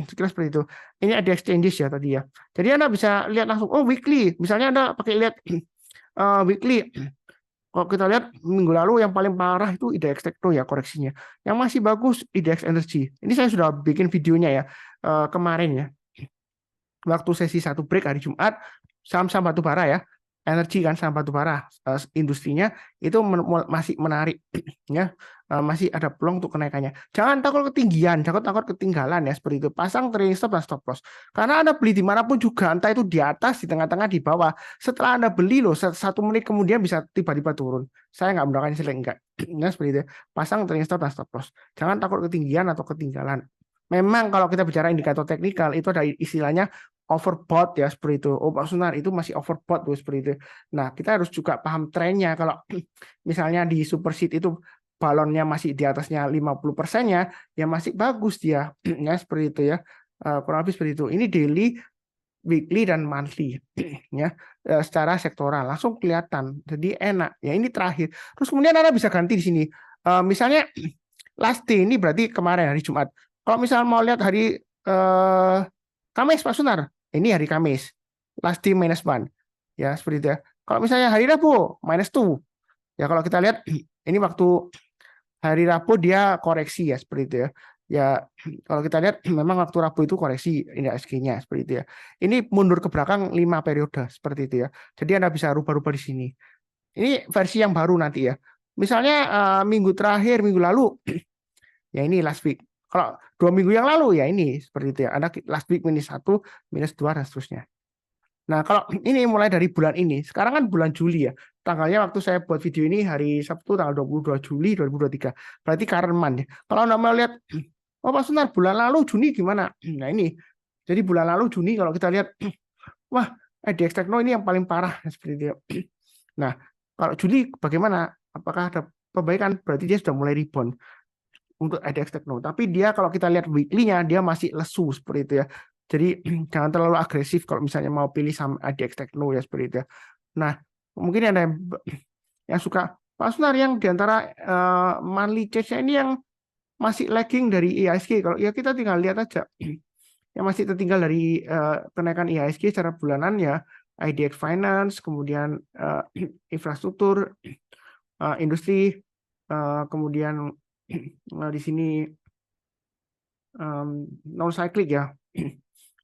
sekilas seperti itu. Ini ada exchanges ya tadi ya. Jadi Anda bisa lihat langsung, oh weekly. Misalnya Anda pakai lihat weekly. Kalau kita lihat minggu lalu yang paling parah itu IDX Tekno ya koreksinya. Yang masih bagus IDX Energy. Ini saya sudah bikin videonya ya kemarin ya. Waktu sesi 1 break hari Jumat, saham-saham batubara ya, energi kan, saham batubara, industrinya itu masih menarik ya, masih ada peluang untuk kenaikannya. Jangan takut ketinggian, jangan takut ketinggalan ya, seperti itu. Pasang trailing stop dan stop loss. Karena Anda beli dimanapun juga, entah itu di atas, di tengah-tengah, di bawah. Setelah Anda beli loh, 1 menit kemudian bisa tiba-tiba turun. Saya nggak menggunakan istilah enggak. Ya, seperti itu. Pasang trailing stop dan stop loss. Jangan takut ketinggian atau ketinggalan. Memang kalau kita bicara indikator teknikal itu ada istilahnya overbought ya, seperti itu. Oh Pak Sunar, itu masih overbought tuh, seperti itu. Nah, kita harus juga paham trennya. Kalau misalnya di super seed itu balonnya masih di atasnya 50%-nya, ya masih bagus dia. Ya, seperti itu ya. Kurang lebih seperti itu. Ini daily, weekly, dan monthly. Ya, secara sektoral. Langsung kelihatan. Jadi enak. Ya, ini terakhir. Terus kemudian Anda bisa ganti di sini. Misalnya, last day, ini berarti kemarin hari Jumat. Kalau misalnya mau lihat hari Kamis, Pak Sunar, ini hari Kamis, last day -1, ya seperti itu ya. Kalau misalnya hari Rabu -2, ya kalau kita lihat ini waktu hari Rabu dia koreksi ya, seperti itu ya. Ya kalau kita lihat memang waktu Rabu itu koreksi ini SG-nya seperti itu ya. Ini mundur ke belakang 5 periode seperti itu ya. Jadi Anda bisa rubah-rubah di sini. Ini versi yang baru nanti ya. Misalnya minggu terakhir, minggu lalu, ya ini last week. Kalau 2 minggu yang lalu ya ini seperti itu ya. Ada last week -1, -2 dan seterusnya. Nah, kalau ini mulai dari bulan ini, sekarang kan bulan Juli ya. Tanggalnya waktu saya buat video ini hari Sabtu tanggal 22 Juli 2023. Berarti current month ya. Kalau Anda mau lihat, oh Pak Sunar, bulan lalu Juni gimana? Nah ini, jadi bulan lalu Juni kalau kita lihat, wah IDX Tekno ini yang paling parah seperti itu ya. Nah, kalau Juli bagaimana? Apakah ada perbaikan? Berarti dia sudah mulai rebound untuk IDX Tekno. Tapi dia kalau kita lihat weekly-nya dia masih lesu seperti itu ya. Jadi jangan terlalu agresif kalau misalnya mau pilih sama IDX Tekno ya, seperti itu ya. Nah, mungkin ada yang suka Pak Sunar yang diantara monthly change-nya ini yang masih lagging dari IHSG. Kalau ya kita tinggal lihat aja. Yang masih tertinggal dari kenaikan IHSG secara bulanan ya IDX Finance, kemudian infrastruktur, industri, kemudian di sini non cyclic ya,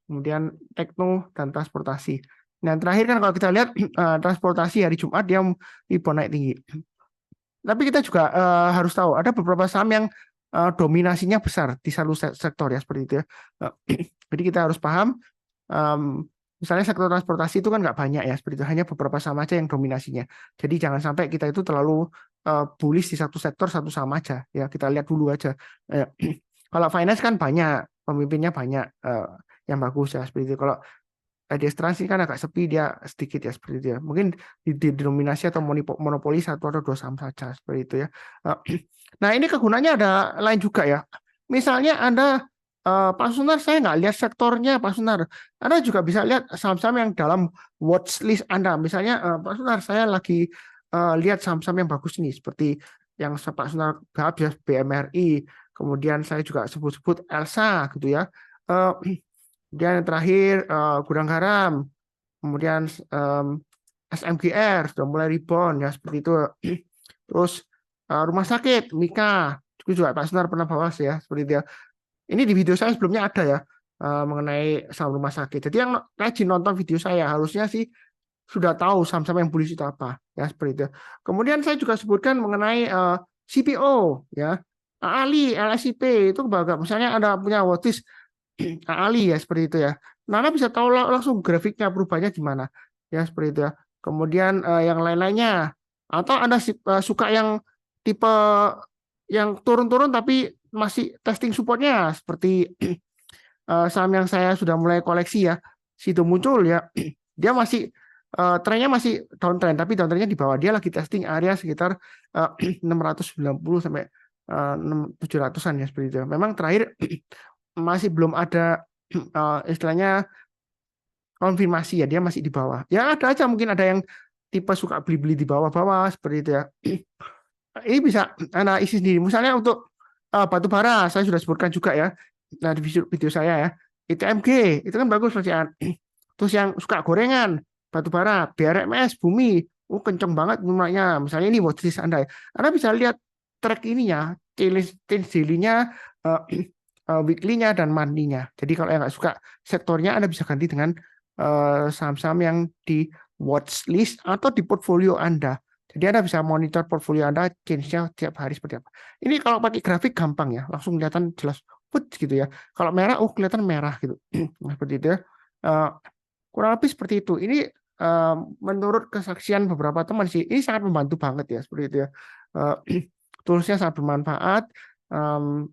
kemudian tekno dan transportasi. Nah terakhir kan kalau kita lihat transportasi hari Jumat dia rebound naik tinggi. Tapi kita juga harus tahu ada beberapa saham yang dominasinya besar di satu sektor ya, seperti itu ya. Jadi kita harus paham, misalnya sektor transportasi itu kan nggak banyak ya, seperti itu, hanya beberapa saham aja yang dominasinya. Jadi jangan sampai kita itu terlalu bullish di satu sektor satu saham aja ya, kita lihat dulu aja. Kalau finance kan banyak, pemimpinnya banyak yang bagus ya, seperti itu. Kalau IDX Trans ini kan agak sepi, dia sedikit ya, seperti itu ya. Mungkin didominasi atau monopoli 1 atau 2 saham saja, seperti itu ya. Nah ini kegunaannya ada lain juga ya. Misalnya Anda Pak Sunar, saya nggak lihat sektornya Pak Sunar. Anda juga bisa lihat saham-saham yang dalam watch list Anda. Misalnya Pak Sunar, saya lagi lihat saham-saham yang bagus nih, seperti yang Pak Sunar bahas ya, BMRI, kemudian saya juga sebut-sebut Elsa gitu ya. Kemudian yang terakhir Gudang Garam, kemudian SMGR sudah mulai rebound ya seperti itu. Terus rumah sakit Mika juga Pak Sunar pernah bahas ya seperti itu ya. Ini di video saya sebelumnya ada ya mengenai saham rumah sakit. Jadi yang rajin nonton video saya harusnya sih sudah tahu saham-saham yang bullish itu apa ya seperti itu. Kemudian saya juga sebutkan mengenai CPO ya. Ali, LSIP itu misalnya ada punya watchlist Ali ya seperti itu ya. Nana bisa tahu langsung grafiknya perubahannya gimana ya seperti itu ya. Kemudian yang lain-lainnya atau Anda suka yang tipe yang turun-turun tapi masih testing supportnya seperti saham yang saya sudah mulai koleksi ya. Situ muncul ya. Dia masih trennya masih downtrend tapi downtrendnya di bawah, dia lagi testing area sekitar 690 sampai 700-an ya seperti itu. Memang terakhir masih belum ada istilahnya konfirmasi ya, dia masih di bawah. Ya ada aja mungkin ada yang tipe suka beli-beli di bawah-bawah seperti itu ya. Ini bisa Anda isi sendiri. Misalnya untuk batu bara, saya sudah sebutkan juga ya. Nah di video saya ya, ITMG itu kan bagus bacaan. Terus yang suka gorengan, batu bara, BRMS, Bumi, kenceng banget mulainya. Misalnya ini watchlist Anda. Anda bisa lihat track ininya, change daily-nya, weekly-nya dan monthly-nya. Jadi kalau yang nggak suka sektornya, Anda bisa ganti dengan saham-saham yang di watchlist atau di portfolio Anda. Jadi Anda bisa monitor portfolio Anda, change-nya tiap hari seperti apa. Ini kalau pakai grafik gampang ya, langsung kelihatan jelas gitu ya. Kalau merah, kelihatan merah gitu. Nah, seperti itu ya. Kurang lebih seperti itu. Ini menurut kesaksian beberapa teman sih, ini sangat membantu banget ya, seperti itu ya. Toolsnya sangat bermanfaat.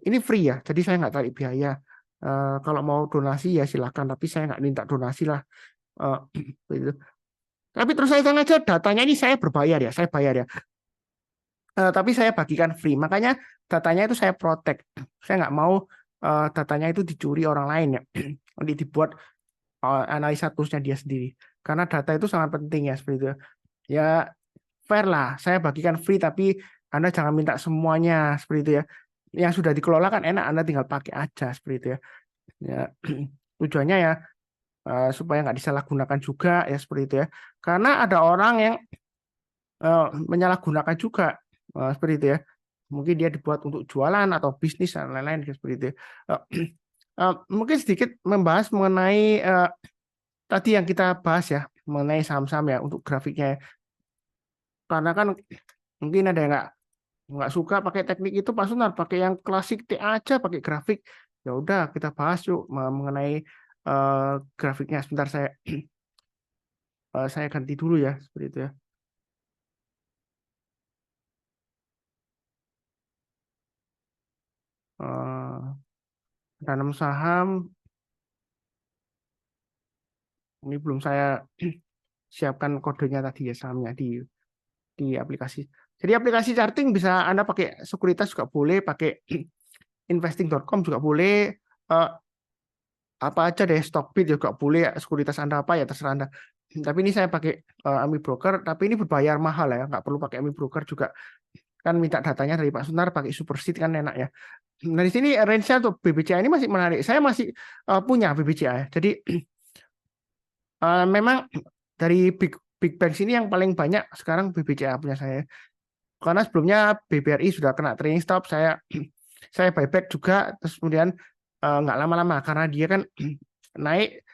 Ini free ya, jadi saya nggak tarik biaya. Kalau mau donasi ya silakan, tapi saya nggak minta donasi lah. Gitu. Tapi terus saya tanya aja, datanya ini saya berbayar ya, saya bayar ya. Tapi saya bagikan free, makanya datanya itu saya protect. Saya nggak mau datanya itu dicuri orang lain ya, nanti dibuat analisa toolsnya dia sendiri. Karena data itu sangat penting ya, seperti itu. Ya fair lah, saya bagikan free, tapi Anda jangan minta semuanya seperti itu ya. Yang sudah dikelola kan enak, Anda tinggal pakai aja seperti itu ya. Ya tujuannya ya supaya nggak disalahgunakan juga ya seperti itu ya. Karena ada orang yang menyalahgunakan juga seperti itu ya. Mungkin dia dibuat untuk jualan atau bisnis dan lain-lain seperti itu. Mungkin sedikit membahas mengenai tadi yang kita bahas ya mengenai saham-saham ya untuk grafiknya. Karena kan mungkin ada yang nggak suka pakai teknik itu, Pak Sunar pakai yang klasik T aja, pakai grafik. Ya udah kita bahas yuk mengenai grafiknya. Sebentar saya ganti dulu ya seperti itu ya. Tanam saham ini belum saya siapkan kodenya tadi ya sahamnya di aplikasi. Jadi aplikasi charting bisa Anda pakai sekuritas juga boleh, pakai investing.com juga boleh, apa aja deh, Stockbit juga boleh, sekuritas Anda apa ya terserah Anda. Tapi ini saya pakai Ami Broker, tapi ini berbayar mahal ya, nggak perlu pakai Ami Broker juga. Kan minta datanya dari Pak Sunar, pakai Superseed kan enak ya. Nah di sini range-nya untuk BBCA ini masih menarik. Saya masih punya BBCA ya. Jadi memang dari Big Bank sini yang paling banyak sekarang BBCA punya saya. Karena sebelumnya BBRI sudah kena trading stop, saya buyback juga, terus kemudian nggak lama-lama karena dia kan naik,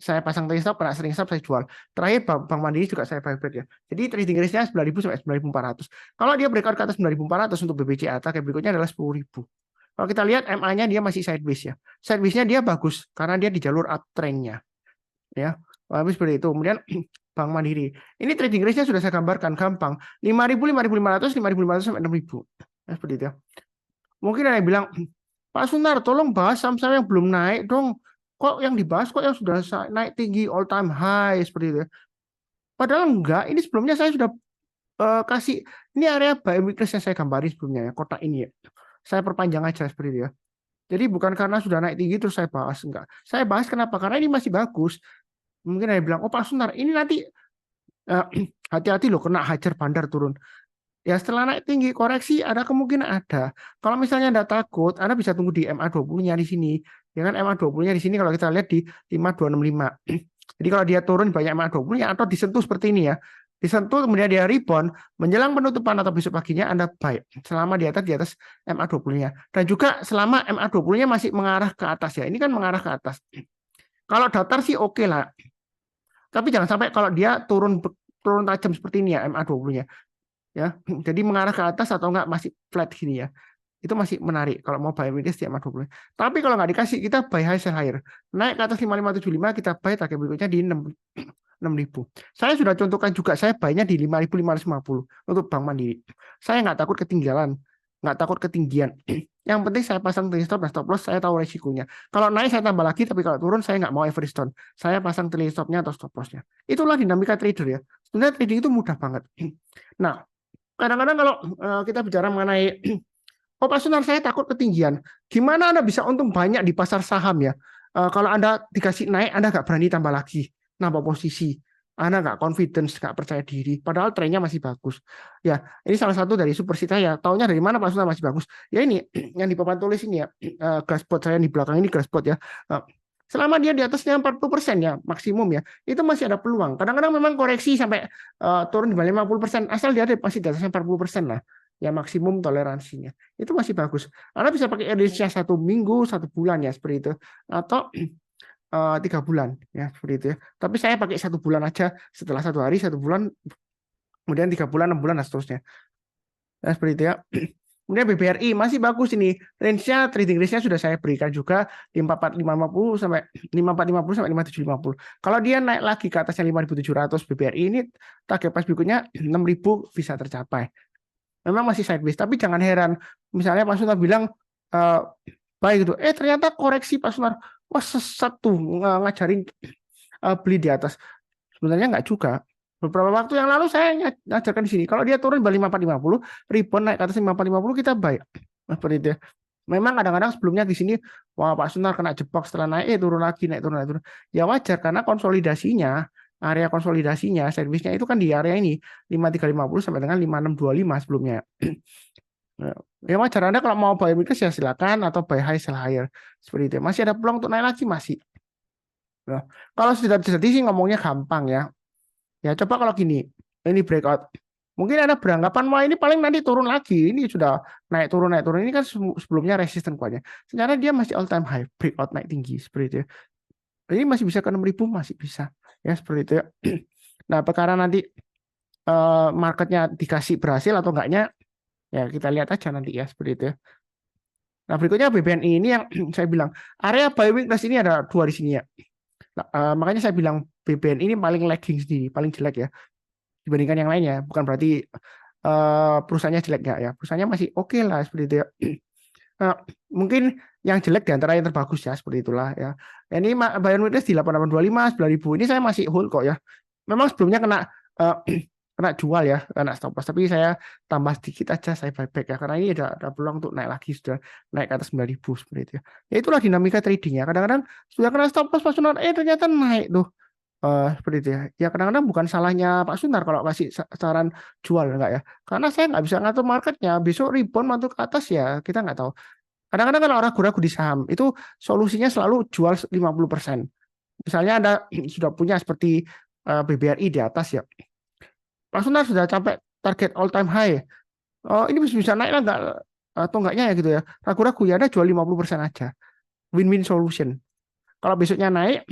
saya pasang trading stop, kena trading stop, saya jual. Terakhir Bank Mandiri juga saya buyback ya. Jadi trading range-nya 9.000 sampai 9.400. Kalau dia breakout ke atas 9.400 untuk BBCA, target berikutnya adalah 10.000. Kalau kita lihat MA-nya dia masih sideways ya. Sideways-nya dia bagus karena dia di jalur uptrend-nya. Ya. Habis seperti itu. Kemudian Bank Mandiri. Ini trading range-nya sudah saya gambarkan gampang. 5.000, 5.500, 5.500 sampai 6.000. Ya, seperti itu ya. Mungkin ada yang bilang, Pak Sunar, tolong bahas saham-saham yang belum naik dong. Kok yang dibahas kok yang sudah naik tinggi all time high seperti itu ya. Padahal enggak, ini sebelumnya saya sudah kasih, ini area buy weakness yang saya gambarin sebelumnya ya, kotak ini ya. Saya perpanjang aja seperti itu ya. Jadi bukan karena sudah naik tinggi terus saya bahas, enggak. Saya bahas kenapa? Karena ini masih bagus. Mungkin ada yang bilang, oh Pak Sunar, ini nanti hati-hati loh kena hajar bandar turun. Ya setelah naik tinggi koreksi ada kemungkinan ada. Kalau misalnya Anda takut, Anda bisa tunggu di MA20-nya di sini. Ya kan MA20-nya di sini kalau kita lihat di 5265. Jadi kalau dia turun banyak MA20-nya atau disentuh seperti ini ya. Disentuh kemudian dia rebound menjelang penutupan atau besok paginya Anda buy selama di atas MA20-nya. Dan juga selama MA20-nya masih mengarah ke atas ya. Ini kan mengarah ke atas. Kalau datar sih oke lah. Tapi jangan sampai kalau dia turun turun tajam seperti ini ya MA20-nya ya. Jadi mengarah ke atas atau enggak masih flat gini ya. Itu masih menarik kalau mau buy weakness di MA20. Tapi kalau nggak dikasih kita buy high sell higher. Naik ke atas 5575 kita buy target berikutnya di 6.000. Saya sudah contohkan juga saya buy-nya di 5.550 untuk Bank Mandiri. Saya nggak takut ketinggalan, nggak takut ketinggian. Yang penting saya pasang trailing stop dan stop loss, saya tahu resikonya. Kalau naik saya tambah lagi, tapi kalau turun saya nggak mau average down. Saya pasang trailing stopnya atau stop lossnya. Itulah dinamika trader ya. Sebenarnya trading itu mudah banget. Nah, kadang-kadang kalau kita bicara mengenai oh Pak Sunar, saya takut ketinggian. Gimana Anda bisa untung banyak di pasar saham ya? Kalau Anda dikasih naik, Anda nggak berani tambah lagi, nambah posisi. Anda nggak confidence, nggak percaya diri. Padahal trennya masih bagus. Ya, ini salah satu dari supersita ya. Taunya dari mana Pak Sunar masih bagus? Ya ini yang di papan tulis ini ya. Graspot saya di belakang ini graspot ya. Selama dia di atasnya 40% ya maksimum ya, itu masih ada peluang. Kadang-kadang memang koreksi sampai turun di bawah 50%, asal dia masih di atasnya 40% lah ya maksimum toleransinya itu masih bagus. Anda bisa pakai range-nya 1 minggu, 1 bulan ya seperti itu, atau 3 bulan ya seperti itu ya. Tapi saya pakai 1 bulan aja, setelah 1 hari 1 bulan, kemudian 3 bulan, 6 bulan dan seterusnya. Nah, seperti itu ya. Kemudian BBRI masih bagus ini. Range-nya, trading range-nya sudah saya berikan juga di 54.550 sampai 54.50 sampai 5750. Kalau dia naik lagi ke atasnya 5.700 BBRI ini target price berikutnya 6.000 bisa tercapai. Memang masih sideways, tapi jangan heran. Misalnya Pak Sunar bilang baik gitu. Ternyata koreksi Pak Sunar, wah sesat tuh ngajarin beli di atas. Sebenarnya nggak juga. Beberapa waktu yang lalu saya ngajarkan di sini. Kalau dia turun balik 5450, rebound naik ke atas 5450 kita buy. Seperti itu. Memang kadang-kadang sebelumnya di sini, wah Pak Sunar kena jebak setelah naik, turun lagi, naik turun, naik turun. Ya wajar karena konsolidasinya, area konsolidasinya, servisnya itu kan di area ini 5350 sampai dengan 5625 sebelumnya. Ya wajar Anda kalau mau buy weakness ya silakan atau buy high sell higher seperti itu. Masih ada peluang untuk naik lagi masih. Nah, kalau sudah terjadi sih ngomongnya gampang ya. Ya coba kalau gini, ini breakout. Mungkin Anda beranggapan wah ini paling nanti turun lagi. Ini sudah naik turun naik turun. Ini kan sebelumnya resisten kuatnya. Sebenarnya dia masih all time high, breakout naik tinggi seperti itu. Ini masih bisa ke 6.000 masih bisa ya seperti itu ya. Nah, perkara nanti marketnya dikasih berhasil atau enggaknya ya kita lihat aja nanti ya seperti itu ya. Nah, berikutnya BBNI ini yang saya bilang area buy weakness ini ada 2 di sini ya. Nah, makanya saya bilang BBNI ini paling lagging sendiri, paling jelek ya dibandingkan yang lainnya. Bukan berarti perusahaannya jelek nggak ya. Perusahaannya masih oke lah seperti itu ya. Nah, mungkin yang jelek di antara yang terbagus ya seperti itulah ya. Ini buy weakness di 8825, 9.000 ini saya masih hold kok ya. Memang sebelumnya kena jual ya, kena stop loss, tapi saya tambah sedikit aja, saya buyback ya, karena ini ada peluang untuk naik lagi, sudah naik ke atas 9.000 seperti itu ya. Ya itulah dinamika tradingnya. Kadang-kadang sudah kena stop loss Pak Sunar, ternyata naik tuh. Seperti itu ya. Ya kadang-kadang bukan salahnya Pak Sunar kalau kasih saran jual enggak ya. Karena saya nggak bisa ngatur marketnya. Besok rebound masuk ke atas ya kita nggak tahu. Kadang-kadang kalau orang ragu-ragu di saham itu solusinya selalu jual 50%. Misalnya Anda sudah punya seperti BBRI di atas ya. Pak Sunar sudah capai target all time high. Oh, ini bisa naik lah enggak atau enggaknya ya gitu ya. Ragu-ragu ya Anda jual 50% aja. Win-win solution. Kalau besoknya naik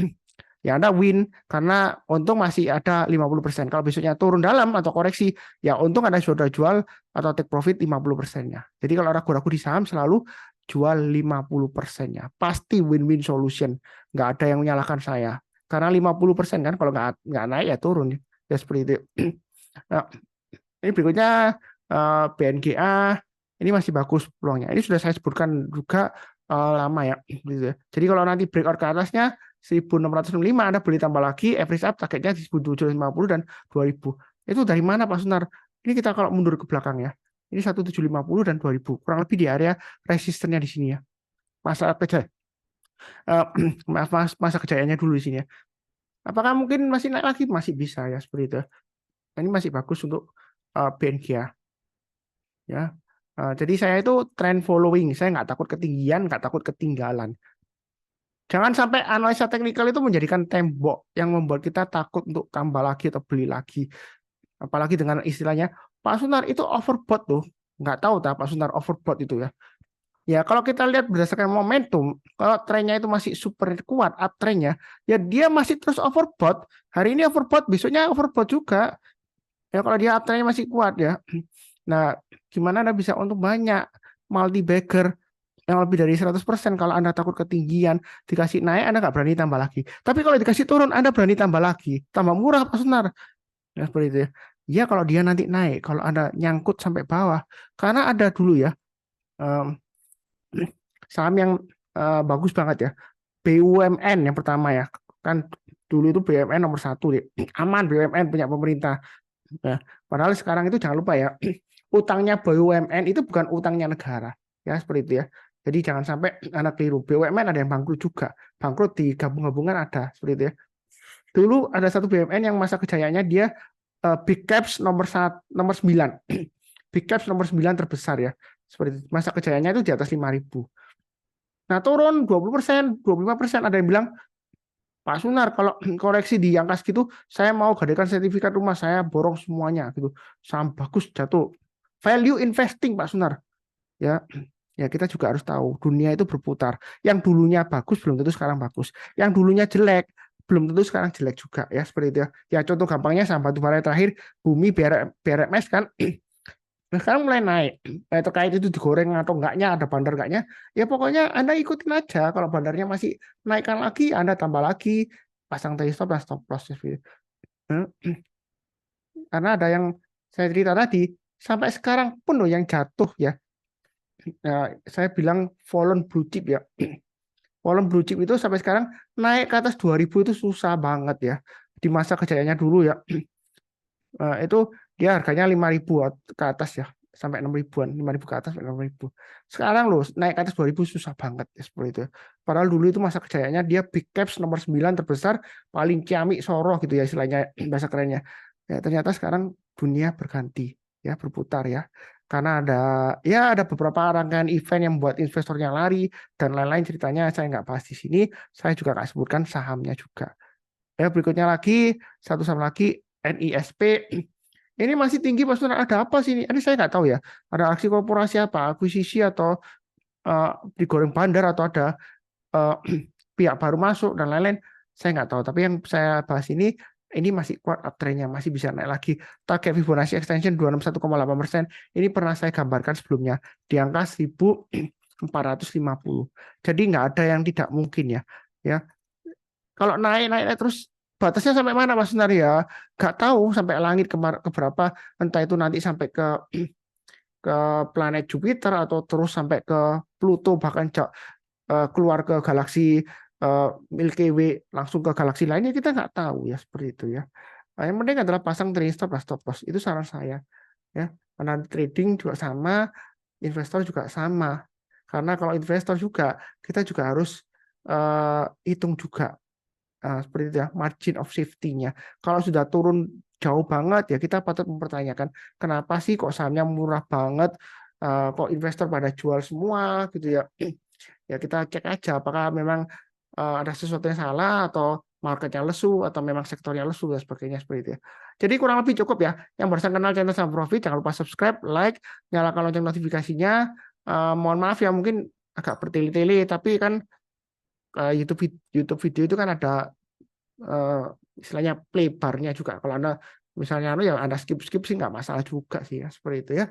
ya Anda win karena untung masih ada 50%. Kalau besoknya turun dalam atau koreksi, ya untung Anda sudah jual atau take profit 50%-nya. Jadi kalau ragu-ragu di saham selalu jual 50%-nya. Pasti win-win solution. Nggak ada yang menyalahkan saya. Karena 50% kan kalau nggak naik ya turun. Ya seperti itu. Nah, ini berikutnya BNGA. Ini masih bagus peluangnya. Ini sudah saya sebutkan juga lama ya. Jadi kalau nanti breakout ke atasnya 1605 Anda boleh tambah lagi, average up targetnya di 1750 dan 2000. Itu dari mana Pak Sunar? Ini kita kalau mundur ke belakang ya. Ini 1750 dan 2000. Kurang lebih di area resistennya di sini ya. Masa kejayaannya dulu di sini ya. Apakah mungkin masih naik lagi? Masih bisa ya seperti itu. Ini masih bagus untuk BNGA. ya. Jadi saya itu trend following, saya nggak takut ketinggian, nggak takut ketinggalan. Jangan sampai analisa teknikal itu menjadikan tembok yang membuat kita takut untuk tambah lagi atau beli lagi. Apalagi dengan istilahnya, Pak Sunar itu overbought tuh. Nggak tahu tak Pak Sunar overbought itu ya. Ya kalau kita lihat berdasarkan momentum, kalau trennya itu masih super kuat, uptrendnya, ya dia masih terus overbought. Hari ini overbought, besoknya overbought juga. Ya kalau dia uptrendnya masih kuat ya. Nah, gimana Anda bisa untung banyak multi bagger yang lebih dari 100% kalau Anda takut ketinggian, dikasih naik Anda nggak berani tambah lagi. Tapi kalau dikasih turun Anda berani tambah lagi, tambah murah Pak Sunar. Ya, seperti itu ya. Ya kalau dia nanti naik, kalau Anda nyangkut sampai bawah, karena ada dulu ya em, saham yang bagus banget ya, BUMN yang pertama ya, kan dulu itu BUMN nomor satu deh, aman BUMN punya pemerintah. Nah, padahal sekarang itu jangan lupa ya, utangnya BUMN itu bukan utangnya negara, ya seperti itu ya. Jadi jangan sampai anak keliru. BUMN ada yang bangkrut juga, bangkrut di gabung-gabungan ada seperti itu ya. Dulu ada satu BUMN yang masa kejayaannya dia big caps nomor 9. Big caps nomor 9 terbesar ya. Seperti itu. Masa kejayaannya itu di atas 5.000. Nah, turun 20%, 25%, ada yang bilang, Pak Sunar, kalau koreksi di angka segitu, saya mau gadekan sertifikat rumah, saya borong semuanya gitu. Saham bagus jatuh. Value investing, Pak Sunar. Ya, ya kita juga harus tahu dunia itu berputar. Yang dulunya bagus belum tentu sekarang bagus. Yang dulunya jelek belum tentu sekarang jelek juga ya seperti itu ya. Ya contoh gampangnya saham batubara terakhir Bumi BRMS kan. Nah, sekarang mulai naik. Terkait itu digoreng atau enggaknya, ada bandar enggaknya, ya pokoknya Anda ikutin aja. Kalau bandarnya masih naikkan lagi, Anda tambah lagi, pasang trade stop dan stop loss. Karena ada yang saya cerita tadi, sampai sekarang pun loh yang jatuh ya. Nah, saya bilang fallen blue chip ya. Fallen blue chip itu sampai sekarang naik ke atas 2.000 itu susah banget ya. Di masa kejayaannya dulu ya. Itu dia harganya 5.000 ke atas ya, sampai 6.000-an, 5.000 ke atas 6.000. Sekarang loh naik ke atas 2.000 susah banget ya seperti itu. Padahal dulu itu masa kejayaannya dia big caps nomor 9 terbesar, paling ciamik soro gitu ya istilahnya bahasa kerennya. Ya ternyata sekarang dunia berganti ya, berputar ya. Karena ada beberapa rangkaian event yang membuat investornya lari dan lain-lain, ceritanya saya nggak bahas di sini, saya juga nggak sebutkan sahamnya juga. Ya berikutnya lagi, satu saham lagi NISP. Ini masih tinggi Pak Sunar, ada apa sih ini? Ini saya nggak tahu ya. Ada aksi korporasi apa, akuisisi atau digoreng bandar atau ada uh, pihak baru masuk dan lain-lain. Saya nggak tahu. Tapi yang saya bahas ini masih kuat uptrendnya, masih bisa naik lagi. Target Fibonacci extension 261,8%. Ini pernah saya gambarkan sebelumnya di angka 1.450. Jadi nggak ada yang tidak mungkin ya. Ya, kalau naik terus batasnya sampai mana Mas Sunar ya? Gak tahu sampai langit ke berapa, entah itu nanti sampai ke planet Jupiter atau terus sampai ke Pluto, bahkan keluar ke galaksi Milky Way langsung ke galaksi lainnya, kita nggak tahu ya seperti itu ya. Nah, yang penting adalah pasang trading stop dan stop loss, itu saran saya ya. Karena trading juga sama, investor juga sama. Karena kalau investor juga kita juga harus hitung juga seperti itu ya, margin of safety-nya. Kalau sudah turun jauh banget ya kita patut mempertanyakan kenapa sih kok sahamnya murah banget, kok investor pada jual semua gitu ya. Ya kita cek aja apakah memang ada sesuatu yang salah atau marketnya lesu atau memang sektornya lesu dan sebagainya seperti itu ya. Jadi kurang lebih cukup ya. Yang barusan kenal channel Saham Profit jangan lupa subscribe, like, nyalakan lonceng notifikasinya. Mohon maaf ya mungkin agak bertele-tele tapi kan YouTube video itu kan ada istilahnya play bar-nya juga. Kalau Anda misalnya ya Anda skip sih nggak masalah juga sih ya seperti itu ya.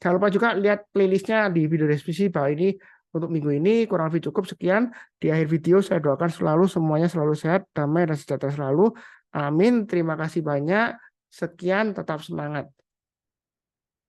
Jangan lupa juga lihat playlistnya di video deskripsi bawah ini. Untuk minggu ini kurang lebih cukup sekian. Di akhir video saya doakan selalu semuanya selalu sehat, damai dan sejahtera selalu. Amin. Terima kasih banyak. Sekian, tetap semangat.